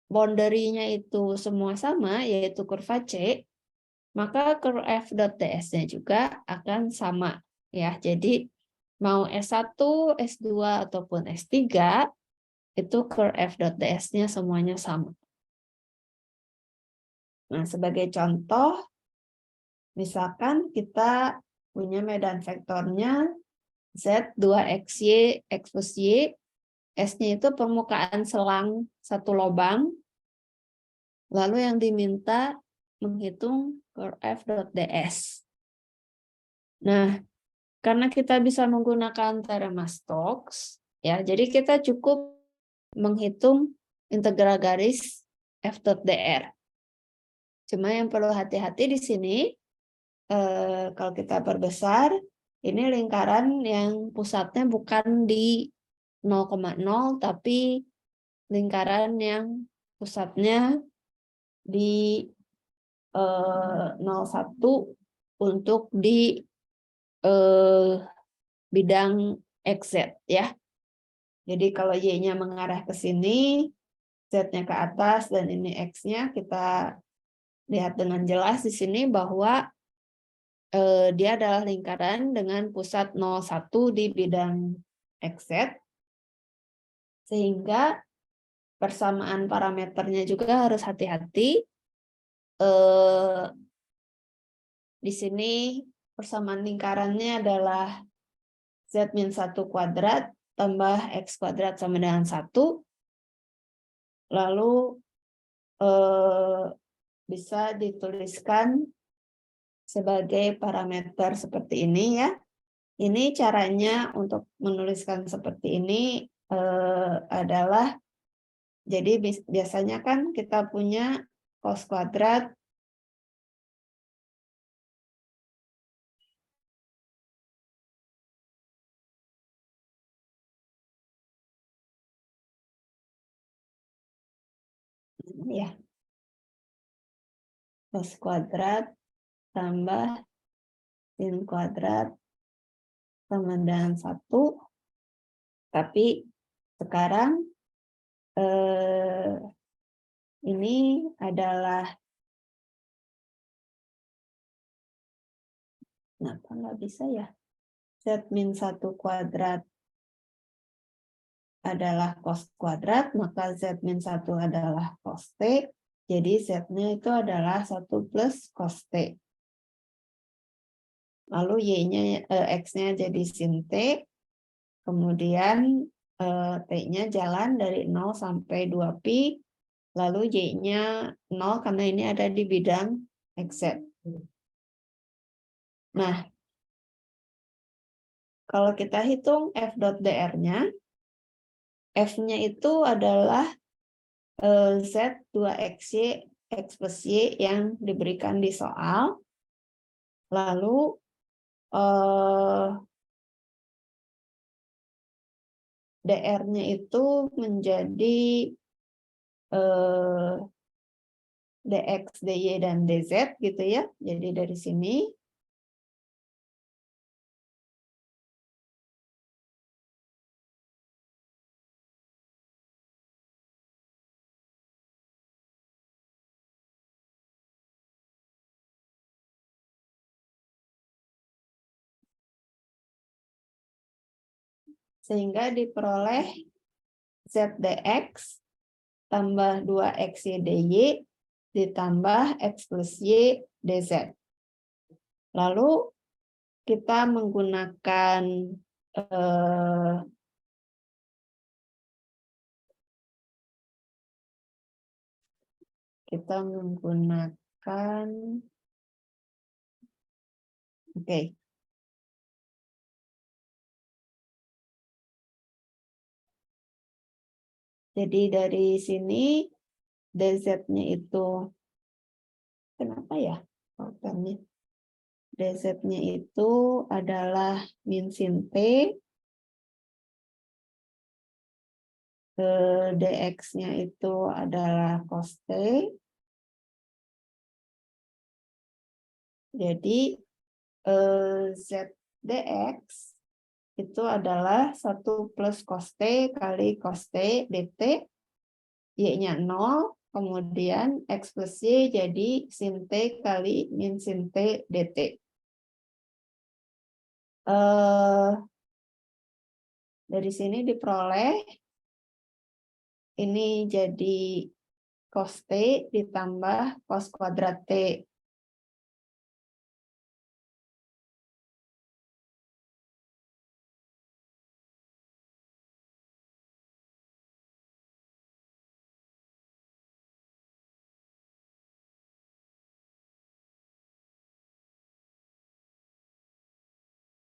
boundary-nya itu semua sama, yaitu kurva C, maka curve f.ds-nya juga akan sama. Ya, jadi mau S1, S2, ataupun S3, itu curve f.ds-nya semuanya sama. Nah, sebagai contoh, misalkan kita punya medan vektornya Z 2XY, X plus Y, S-nya itu permukaan selang satu lubang, lalu yang diminta menghitung curve f.ds. Nah, karena kita bisa menggunakan teorema Stokes, ya, jadi kita cukup menghitung integral garis f.dr. Cuma yang perlu hati-hati di sini, kalau kita perbesar, ini lingkaran yang pusatnya bukan di 0,0, tapi lingkaran yang pusatnya di 0,1 untuk di bidang XZ ya. Jadi kalau Y-nya mengarah ke sini, Z-nya ke atas, dan ini X-nya, kita lihat dengan jelas di sini bahwa dia adalah lingkaran dengan pusat 0,1 di bidang XZ, sehingga persamaan parameternya juga harus hati-hati. Di sini persamaan lingkarannya adalah Z-1 kuadrat tambah X kuadrat sama dengan 1. Lalu bisa dituliskan sebagai parameter seperti ini ya. Ini caranya untuk menuliskan seperti ini adalah, jadi biasanya kan kita punya cos kuadrat ya, cos kuadrat tambah sin kuadrat sama dengan 1. Tapi sekarang ini adalah, kenapa nggak bisa ya? Z-1 kuadrat adalah cos kuadrat, maka Z-1 adalah cos T. Jadi Z-nya itu adalah 1 plus cos T. Lalu Y-nya, X-nya jadi sin T. Kemudian T-nya jalan dari 0 sampai 2pi. Lalu Y-nya 0 karena ini ada di bidang XZ. Nah, kalau kita hitung f.dr-nya, F-nya itu adalah Z 2XY, X plus Y yang diberikan di soal. Lalu DR-nya itu menjadi DX, DY, dan DZ gitu ya. Jadi dari sini sehingga diperoleh ZDX tambah 2XY DY ditambah X plus Y DZ. Lalu kita menggunakan oke. Jadi dari sini dz-nya itu, kenapa ya pulpennya? Dz-nya itu adalah min sin T, dx-nya itu adalah cos T. Jadi z dx itu adalah 1 plus cos T kali cos T dt, y-nya 0, kemudian x plus y jadi sin T kali min sin T dt. Dari sini diperoleh ini jadi cos T ditambah cos kuadrat T.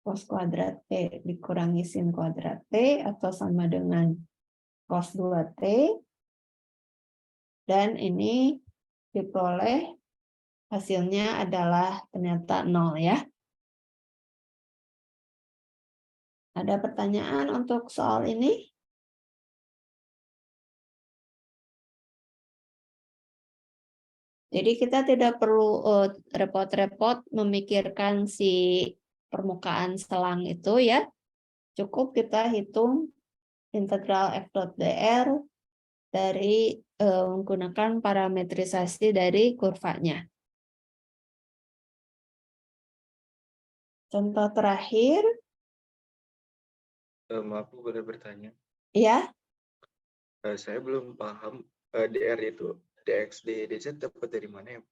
Cos kuadrat T dikurangi sin kuadrat T atau sama dengan cos 2T. Dan ini diperoleh hasilnya adalah ternyata 0 ya. Ada pertanyaan untuk soal ini? Jadi kita tidak perlu repot-repot memikirkan si permukaan selang itu ya. Cukup kita hitung integral f dot dr dari menggunakan parametrisasi dari kurvanya. Contoh terakhir. Maaf, Bu, boleh bertanya? Ya. Saya belum paham dr itu dx dz dapat dari mana ya?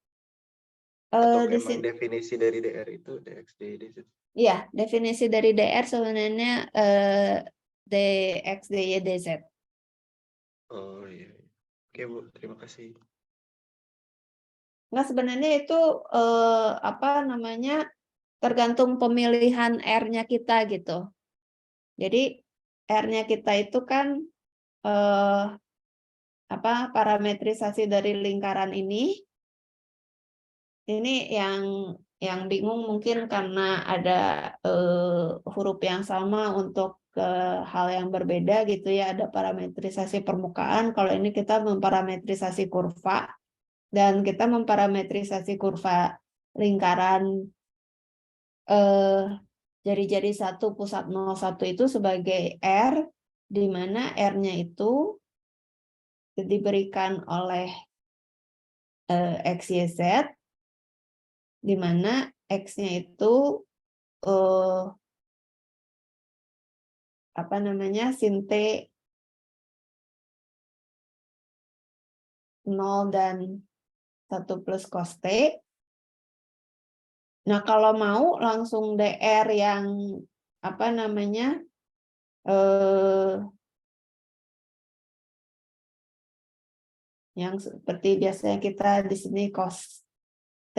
Atau memang definisi dari dr itu dx dz? Iya, definisi dari dr sebenarnya dx dy dz. Oh iya. Oke, Bu, terima kasih. Nah, sebenarnya itu apa namanya tergantung pemilihan R-nya kita gitu. Jadi R-nya kita itu kan apa parametrisasi dari lingkaran ini yang bingung mungkin karena ada huruf yang sama untuk hal yang berbeda gitu ya, ada parametrisasi permukaan. Kalau ini kita memparametrisasi kurva dan kita memparametrisasi kurva lingkaran jari-jari 1 pusat 01 itu sebagai R, di mana R-nya itu diberikan oleh X, Y, Z, di mana X-nya itu apa namanya sin T 0 dan 1 plus cos T. Nah, kalau mau langsung DR yang apa namanya yang seperti biasanya kita di sini cos T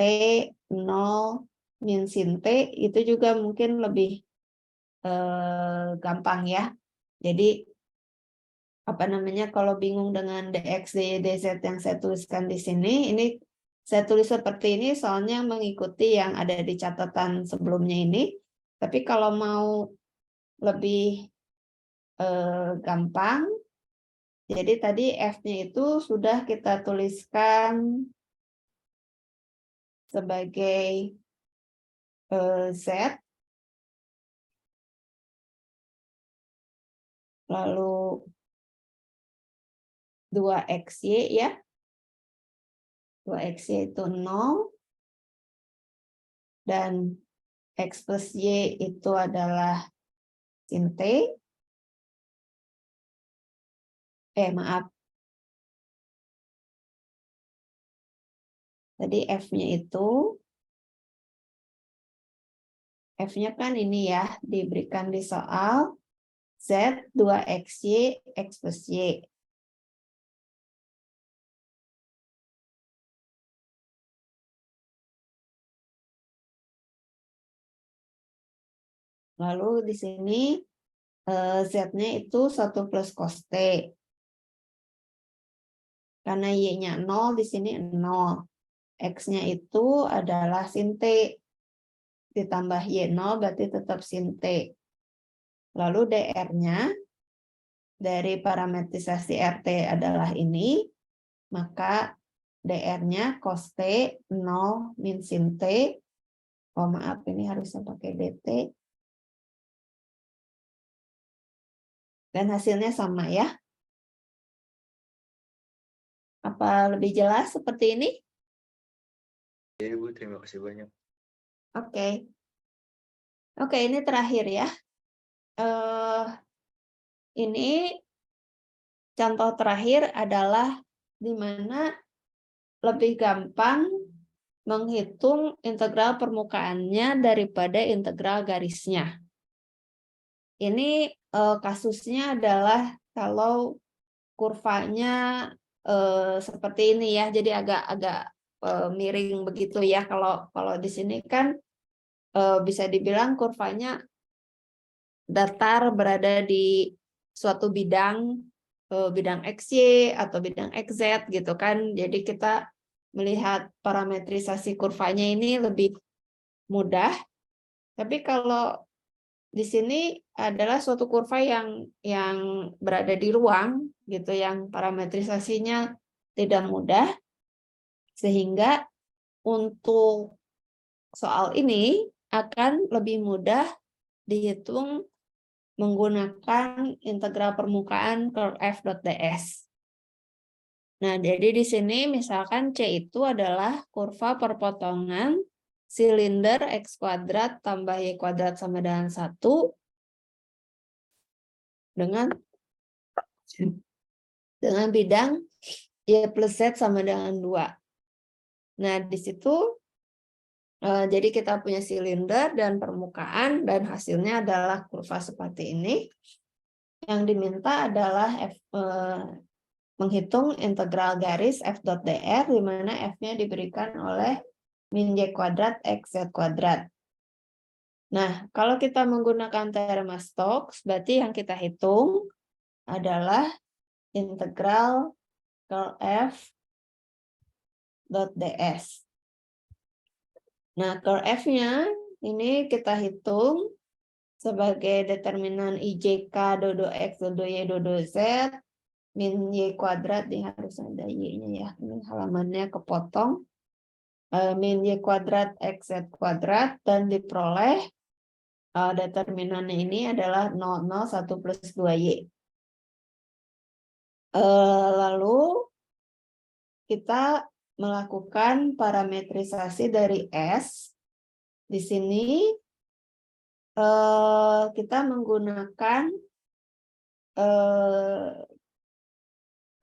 0 min sin T itu juga mungkin lebih gampang ya. Jadi apa namanya kalau bingung dengan dx dy dz yang saya tuliskan di sini, ini saya tulis seperti ini soalnya mengikuti yang ada di catatan sebelumnya ini. Tapi kalau mau lebih gampang, jadi tadi f-nya itu sudah kita tuliskan sebagai z, lalu 2xy ya, 2xy itu 0, dan x plus y itu adalah sin T. Maaf. Tadi F-nya itu, F-nya kan ini ya, diberikan di soal Z 2XY, X plus Y. Lalu di sini Z-nya itu 1 plus cos T. Karena Y-nya 0, di sini 0. X-nya itu adalah sin T. Ditambah Y0 berarti tetap sin T. Lalu DR-nya dari parametrisasi RT adalah ini, maka DR-nya cos T 0 min sin T. Oh maaf, ini harusnya pakai DT. Dan hasilnya sama ya. Apa lebih jelas seperti ini? Ya, Bu, terima kasih banyak. Oke. Oke, ini terakhir ya. Ini contoh terakhir adalah di mana lebih gampang menghitung integral permukaannya daripada integral garisnya. Ini kasusnya adalah kalau kurvanya seperti ini ya, jadi agak-agak miring begitu ya. Kalau di sini kan bisa dibilang kurvanya datar, berada di suatu bidang XY atau bidang XZ gitu kan. Jadi kita melihat parametrisasi kurvanya ini lebih mudah. Tapi kalau di sini adalah suatu kurva yang berada di ruang gitu, yang parametrisasinya tidak mudah, sehingga untuk soal ini akan lebih mudah dihitung menggunakan integral permukaan curl f.ds. Nah, jadi di sini misalkan C itu adalah kurva perpotongan silinder X kuadrat tambah Y kuadrat sama dengan 1 dengan bidang Y plus Z sama dengan 2. Nah, di situ jadi kita punya silinder dan permukaan, dan hasilnya adalah kurva seperti ini. Yang diminta adalah menghitung integral garis f.dr, di mana f-nya diberikan oleh min y kuadrat x z kuadrat. Nah, kalau kita menggunakan teorema Stokes, berarti yang kita hitung adalah integral curl f.ds. Nah, curl f-nya ini kita hitung sebagai determinan IJK dodo X dodo Y dodo Z min Y kuadrat, ini harus ada Y-nya ya, ini halamannya kepotong, min Y kuadrat X Z kuadrat, dan diperoleh determinannya ini adalah 0, 0, 1 plus 2Y. Lalu kita melakukan parametrisasi dari S. Di sini kita menggunakan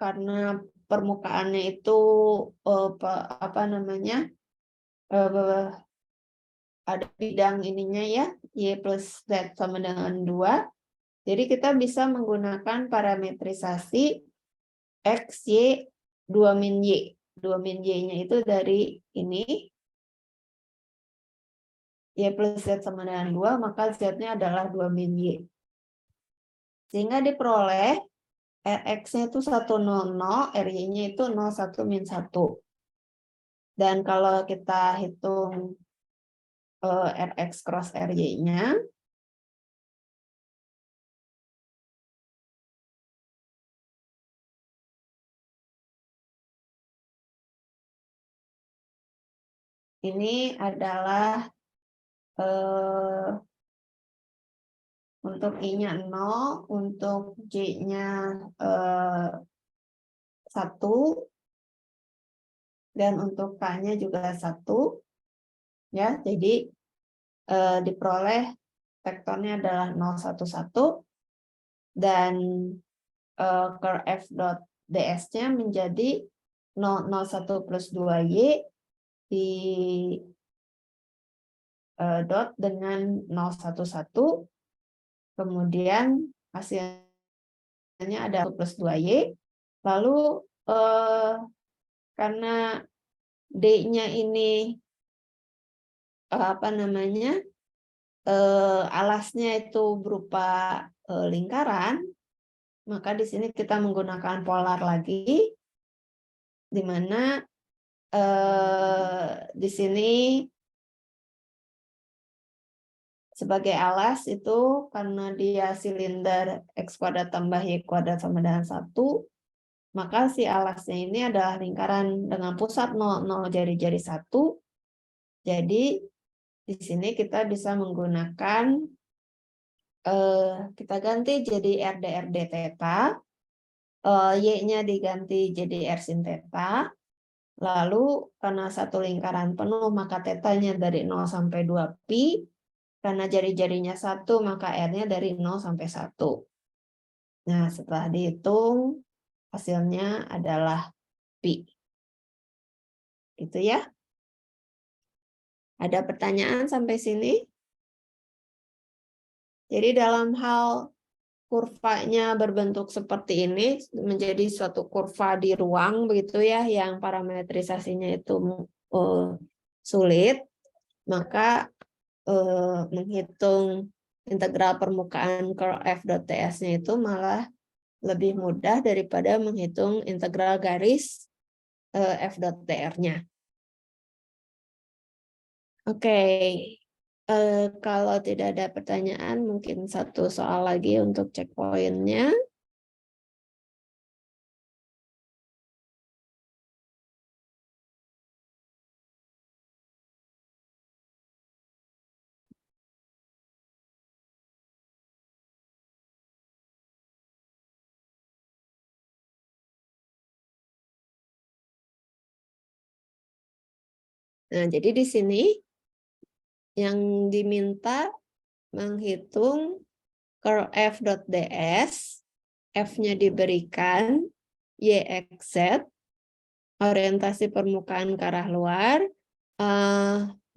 karena permukaannya itu ada bidang ininya ya, Y plus Z sama dengan 2. Jadi kita bisa menggunakan parametrisasi X, Y, 2 min Y. 2 min Y-nya itu dari ini, Y plus Z sama dengan 2, maka Z-nya adalah 2 min Y. Sehingga diperoleh Rx-nya itu 100, Ry-nya itu 01 min 1. Dan kalau kita hitung Rx cross Ry-nya, ini adalah untuk I-nya 0, untuk J-nya 1, dan untuk K-nya juga 1. Ya, jadi diperoleh vektornya adalah 0, 1, 1, dan curl f.ds-nya menjadi 0, 0, 1 plus 2y di dot dengan 0, 1, 1, kemudian hasilnya ada 1 plus 2y, lalu karena D-nya ini alasnya itu berupa lingkaran, maka di sini kita menggunakan polar lagi. di mana di sini sebagai alas itu karena dia silinder X kuadrat tambah Y kuadrat sama dengan 1, maka si alasnya ini adalah lingkaran dengan pusat 0, 0 jari-jari 1. Jadi di sini kita bisa menggunakan, kita ganti jadi RD theta, Y-nya diganti jadi R sin theta, lalu karena satu lingkaran penuh maka tetanya dari 0 sampai 2 pi, karena jari-jarinya 1 maka R-nya dari 0 sampai 1. Nah, setelah dihitung hasilnya adalah pi. Gitu ya. Ada pertanyaan sampai sini? Jadi dalam hal kurvanya berbentuk seperti ini menjadi suatu kurva di ruang begitu ya, yang parametrisasinya itu sulit, maka menghitung integral permukaan curl f dot ds-nya itu malah lebih mudah daripada menghitung integral garis f dot dr-nya. Oke, kalau tidak ada pertanyaan, mungkin satu soal lagi untuk cek poinnya. Nah, jadi di sini yang diminta menghitung curl f dot ds, f-nya diberikan yxz, orientasi permukaan ke arah luar.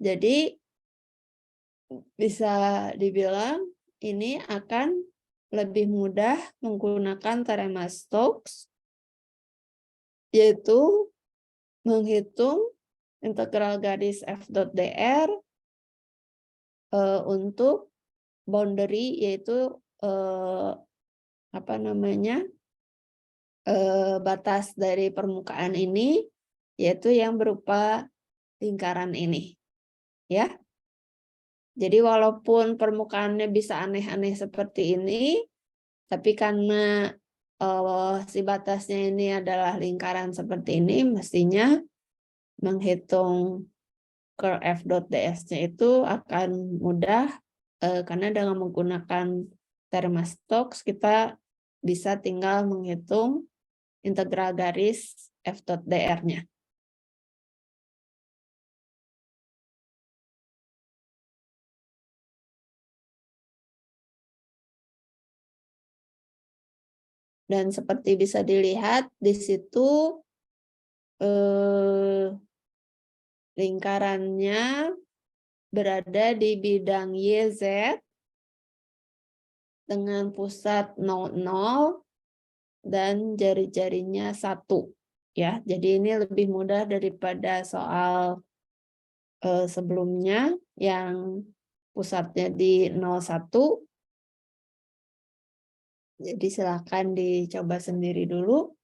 Jadi bisa dibilang ini akan lebih mudah menggunakan teorema Stokes, yaitu menghitung integral garis f dot dr untuk boundary, yaitu batas dari permukaan ini, yaitu yang berupa lingkaran ini, ya. Jadi walaupun permukaannya bisa aneh-aneh seperti ini, tapi karena si batasnya ini adalah lingkaran seperti ini, mestinya menghitung curl f dot ds-nya itu akan mudah, karena dengan menggunakan teorema Stokes kita bisa tinggal menghitung integral garis f dot dr-nya. Dan seperti bisa dilihat di situ lingkarannya berada di bidang YZ dengan pusat 00 dan jari-jarinya 1. Ya, jadi ini lebih mudah daripada soal sebelumnya yang pusatnya di 01. Jadi silakan dicoba sendiri dulu.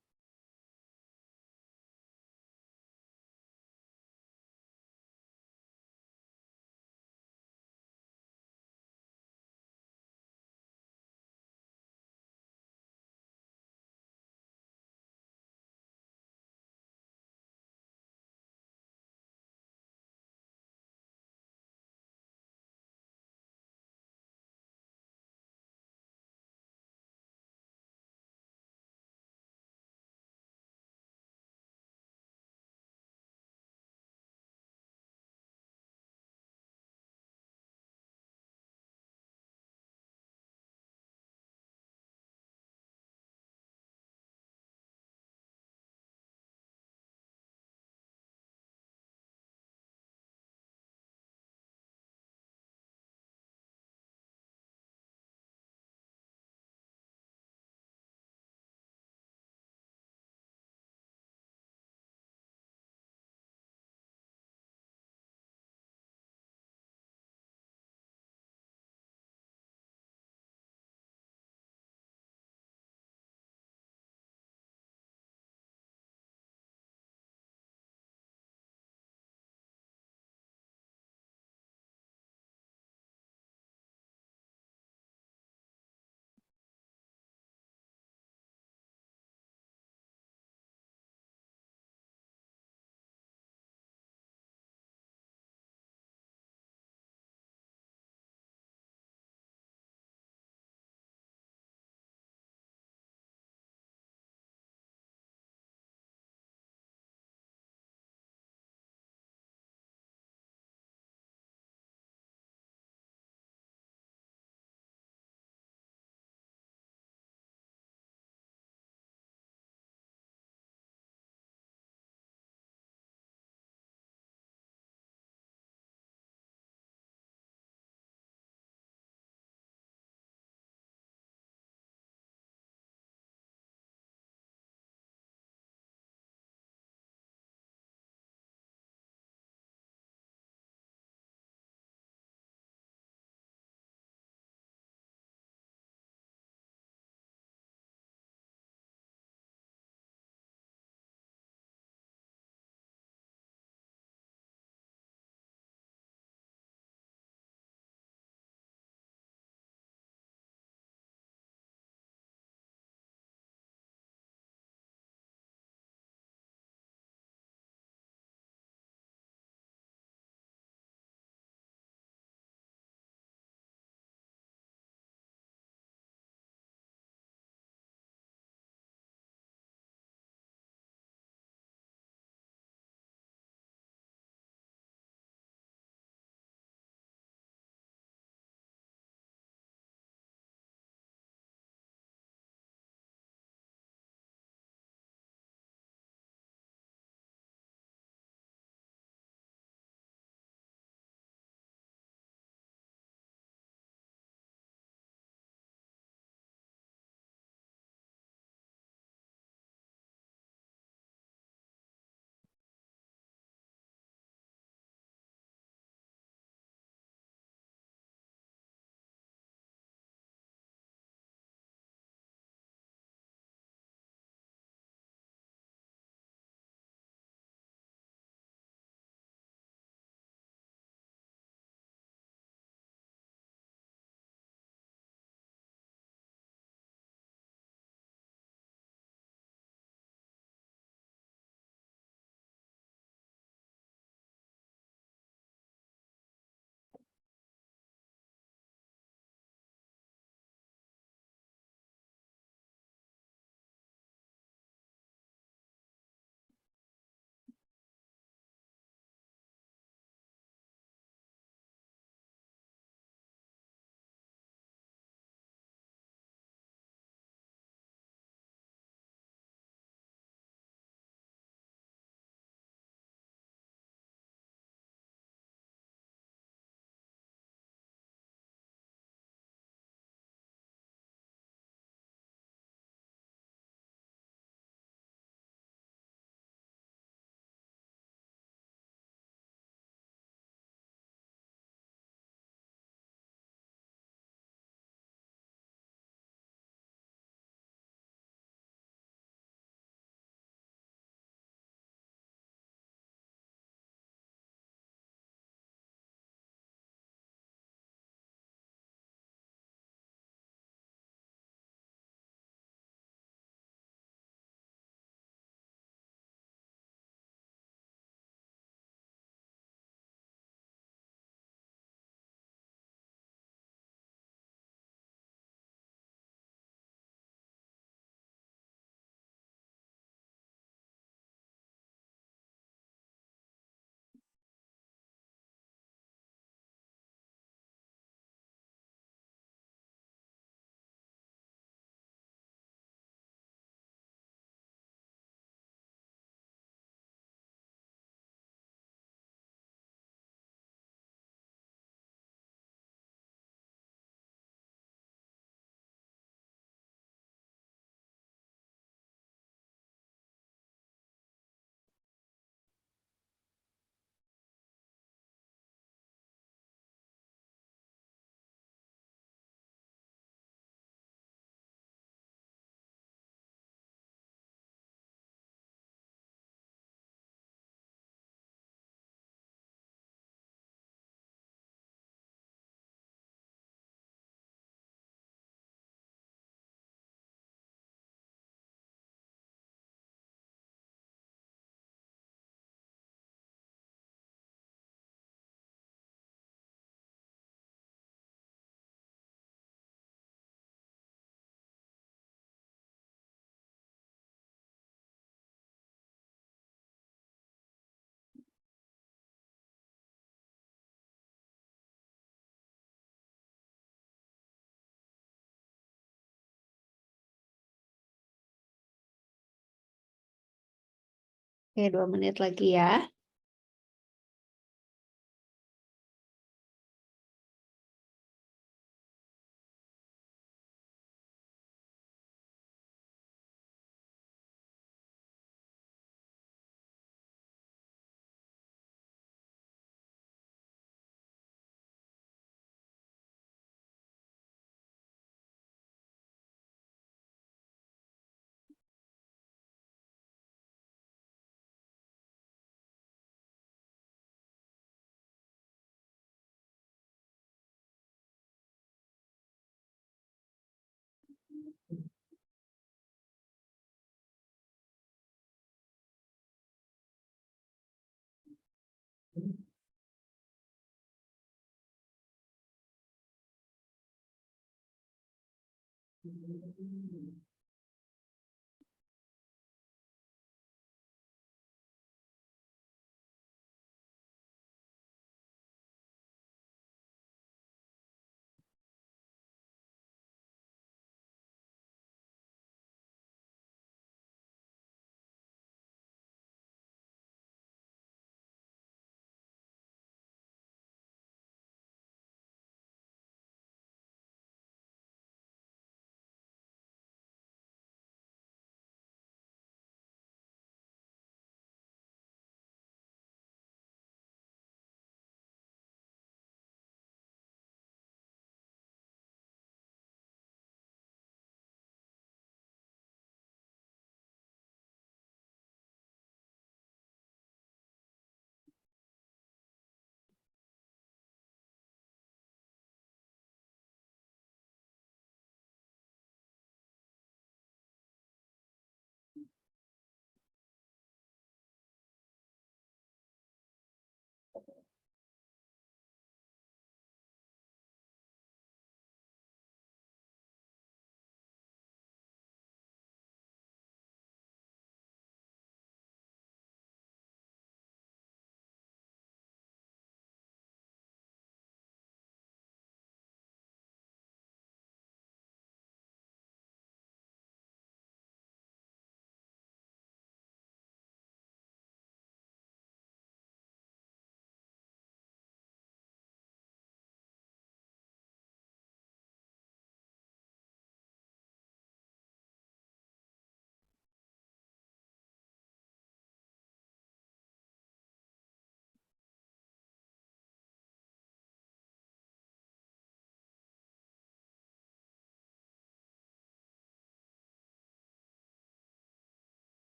Oke, 2 menit lagi ya.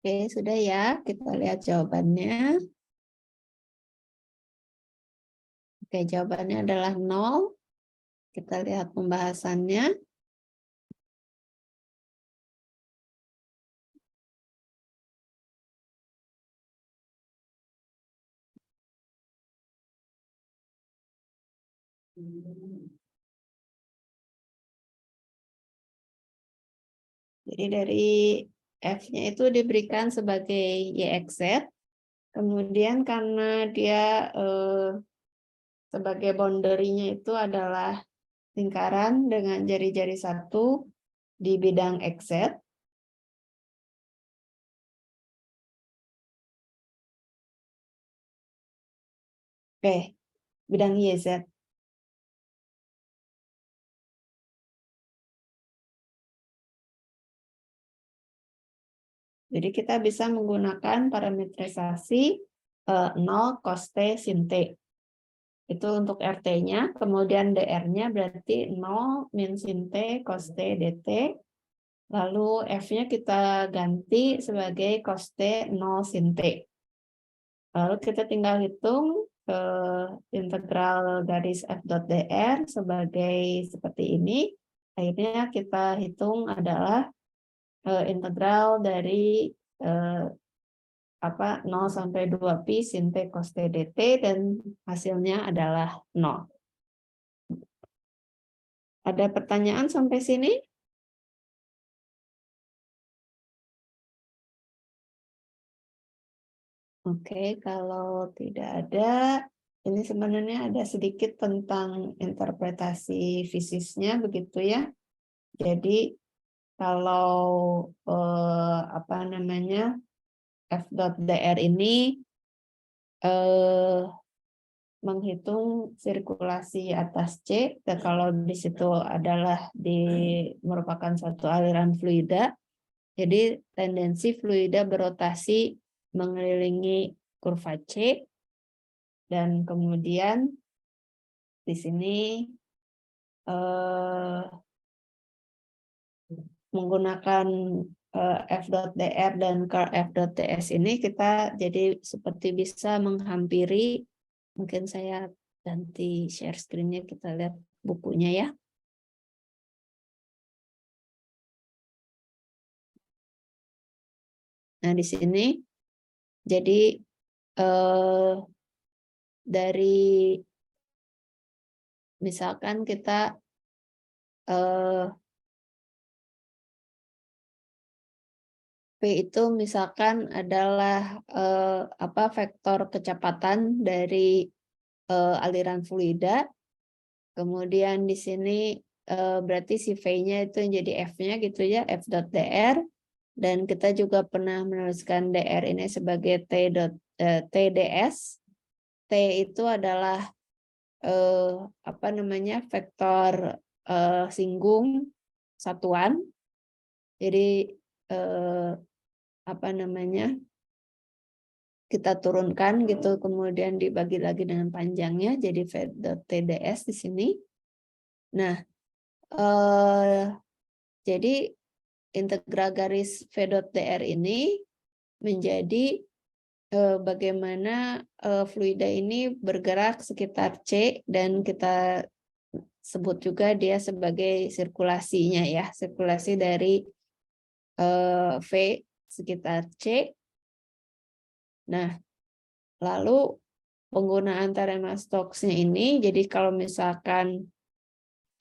Oke, sudah ya. Kita lihat jawabannya. Oke, jawabannya adalah 0. Kita lihat pembahasannya. Jadi dari F-nya itu diberikan sebagai YXZ. Kemudian karena dia sebagai boundary-nya itu adalah lingkaran dengan jari-jari 1 di bidang XZ. Oke, bidang YZ. Jadi kita bisa menggunakan parametrisasi 0 cos T sin T. Itu untuk RT-nya, kemudian DR-nya berarti 0 min sin T cos T dt. Lalu F-nya kita ganti sebagai cos T 0 sin T. Lalu kita tinggal hitung integral garis F dot DR sebagai seperti ini. Akhirnya kita hitung adalah integral dari 0 sampai 2 pi sin T cos T dt dan hasilnya adalah 0. Ada pertanyaan sampai sini? Oke, kalau tidak ada, ini sebenarnya ada sedikit tentang interpretasi fisiknya begitu ya. Jadi kalau apa namanya F.dr ini menghitung sirkulasi atas C, dan kalau di situ adalah merupakan suatu aliran fluida, jadi tendensi fluida berotasi mengelilingi kurva C, dan kemudian di sini menggunakan F.dr dan curl F.ts ini kita jadi seperti bisa menghampiri, mungkin saya ganti share screen-nya, kita lihat bukunya ya. Nah, di sini jadi dari misalkan kita P itu misalkan adalah vektor kecepatan dari aliran fluida. Kemudian di sini berarti si V-nya itu jadi F-nya gitu ya, F.dr. Dan kita juga pernah menuliskan dr ini sebagai TDS. T itu adalah vektor singgung satuan. Jadi kita turunkan gitu, kemudian dibagi lagi dengan panjangnya jadi V.TDS di sini. Nah, jadi integral garis V.dr ini menjadi bagaimana fluida ini bergerak sekitar C, dan kita sebut juga dia sebagai sirkulasinya ya, sirkulasi dari V sekitar C. Nah, lalu penggunaan teorema Stokesnya ini, jadi kalau misalkan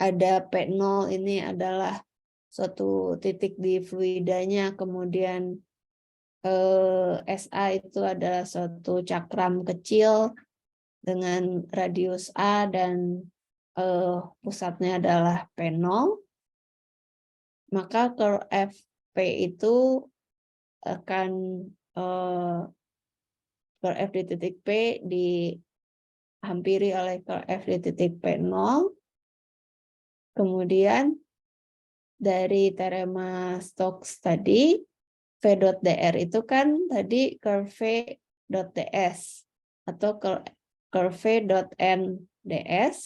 ada P0 ini adalah suatu titik di fluidanya, kemudian SA itu adalah suatu cakram kecil dengan radius A dan pusatnya adalah P0, maka curl FP itu akan curl F di titik P dihampiri oleh curl F di titik P0. Kemudian dari teorema Stokes tadi, V.dr itu kan tadi curl V.ds atau curl V.nds,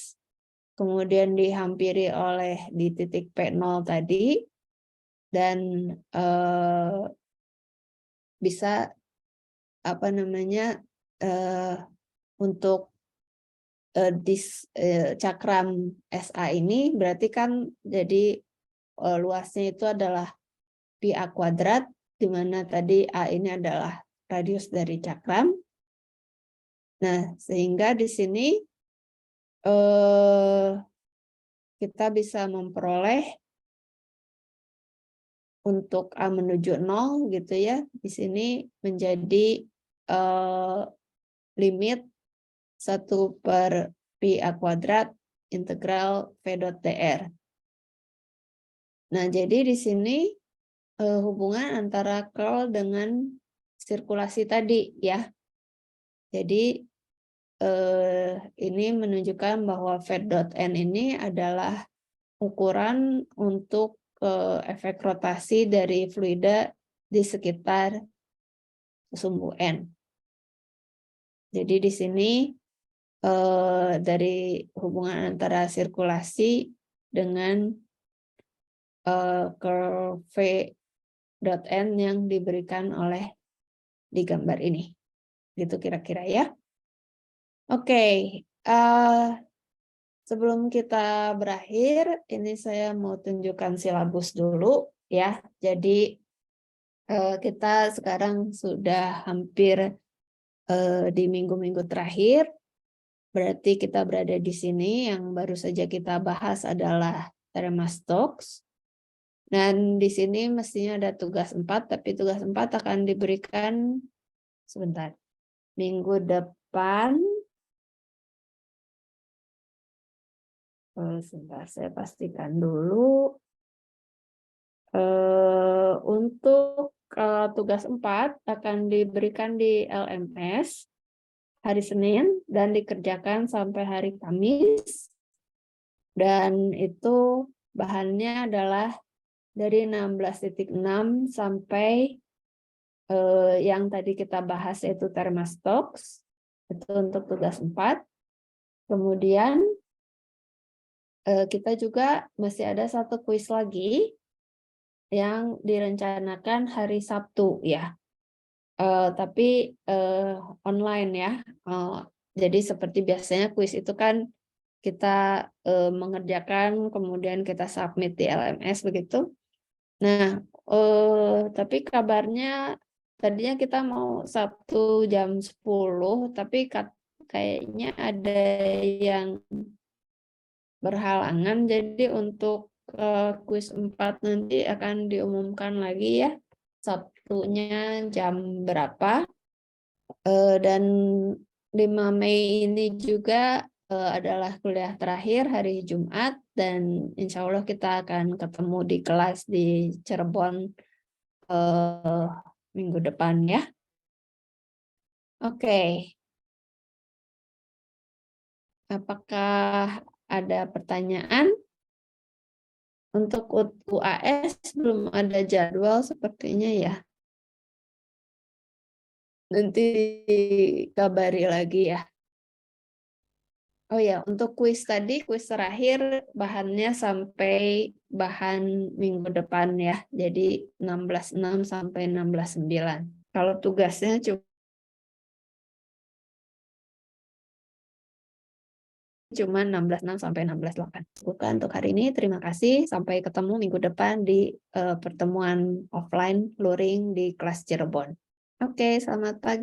kemudian dihampiri oleh di titik P0 tadi, dan bisa untuk cakram SA ini berarti kan jadi luasnya itu adalah pi A kuadrat, di mana tadi A ini adalah radius dari cakram. Nah, sehingga di sini kita bisa memperoleh untuk A menuju 0 gitu ya, di sini menjadi limit 1/pi A kuadrat integral V.dr. Nah, jadi di sini hubungan antara curl dengan sirkulasi tadi ya. Jadi ini menunjukkan bahwa V.n ini adalah ukuran untuk efek rotasi dari fluida di sekitar sumbu N. Jadi di sini dari hubungan antara sirkulasi dengan curl V.n yang diberikan oleh di gambar ini. Gitu kira-kira ya. Oke, sebelum kita berakhir, ini saya mau tunjukkan silabus dulu ya. Jadi kita sekarang sudah hampir di minggu-minggu terakhir. Berarti kita berada di sini, yang baru saja kita bahas adalah teorema Stokes. Dan di sini mestinya ada tugas 4, tapi tugas 4 akan diberikan sebentar. minggu depan, sebentar saya pastikan dulu. Untuk tugas 4 akan diberikan di LMS hari Senin dan dikerjakan sampai hari Kamis. Dan itu bahannya adalah dari 16.6 sampai yang tadi kita bahas yaitu Thermastox. Itu untuk tugas 4. Kemudian kita juga masih ada satu kuis lagi yang direncanakan hari Sabtu ya. Tapi online ya. Jadi seperti biasanya kuis itu kan kita mengerjakan kemudian kita submit di LMS begitu. Nah, tapi kabarnya tadinya kita mau Sabtu jam 10, tapi kayaknya ada yang berhalangan. Jadi untuk kuis 4 nanti akan diumumkan lagi ya. Sabtunya jam berapa. Dan 5 Mei ini juga adalah kuliah terakhir hari Jumat, dan insya Allah kita akan ketemu di kelas di Cirebon minggu depan ya. Oke. Apakah ada pertanyaan? Untuk UAS belum ada jadwal sepertinya ya. Nanti dikabari lagi ya. Oh ya, untuk kuis tadi, kuis terakhir bahannya sampai bahan minggu depan ya. Jadi 16.6 sampai 16.9. Kalau tugasnya cuma 16.6 sampai 16.8. Bukan untuk hari ini. Terima kasih. Sampai ketemu minggu depan di pertemuan offline luring di kelas Cirebon. Oke, selamat pagi.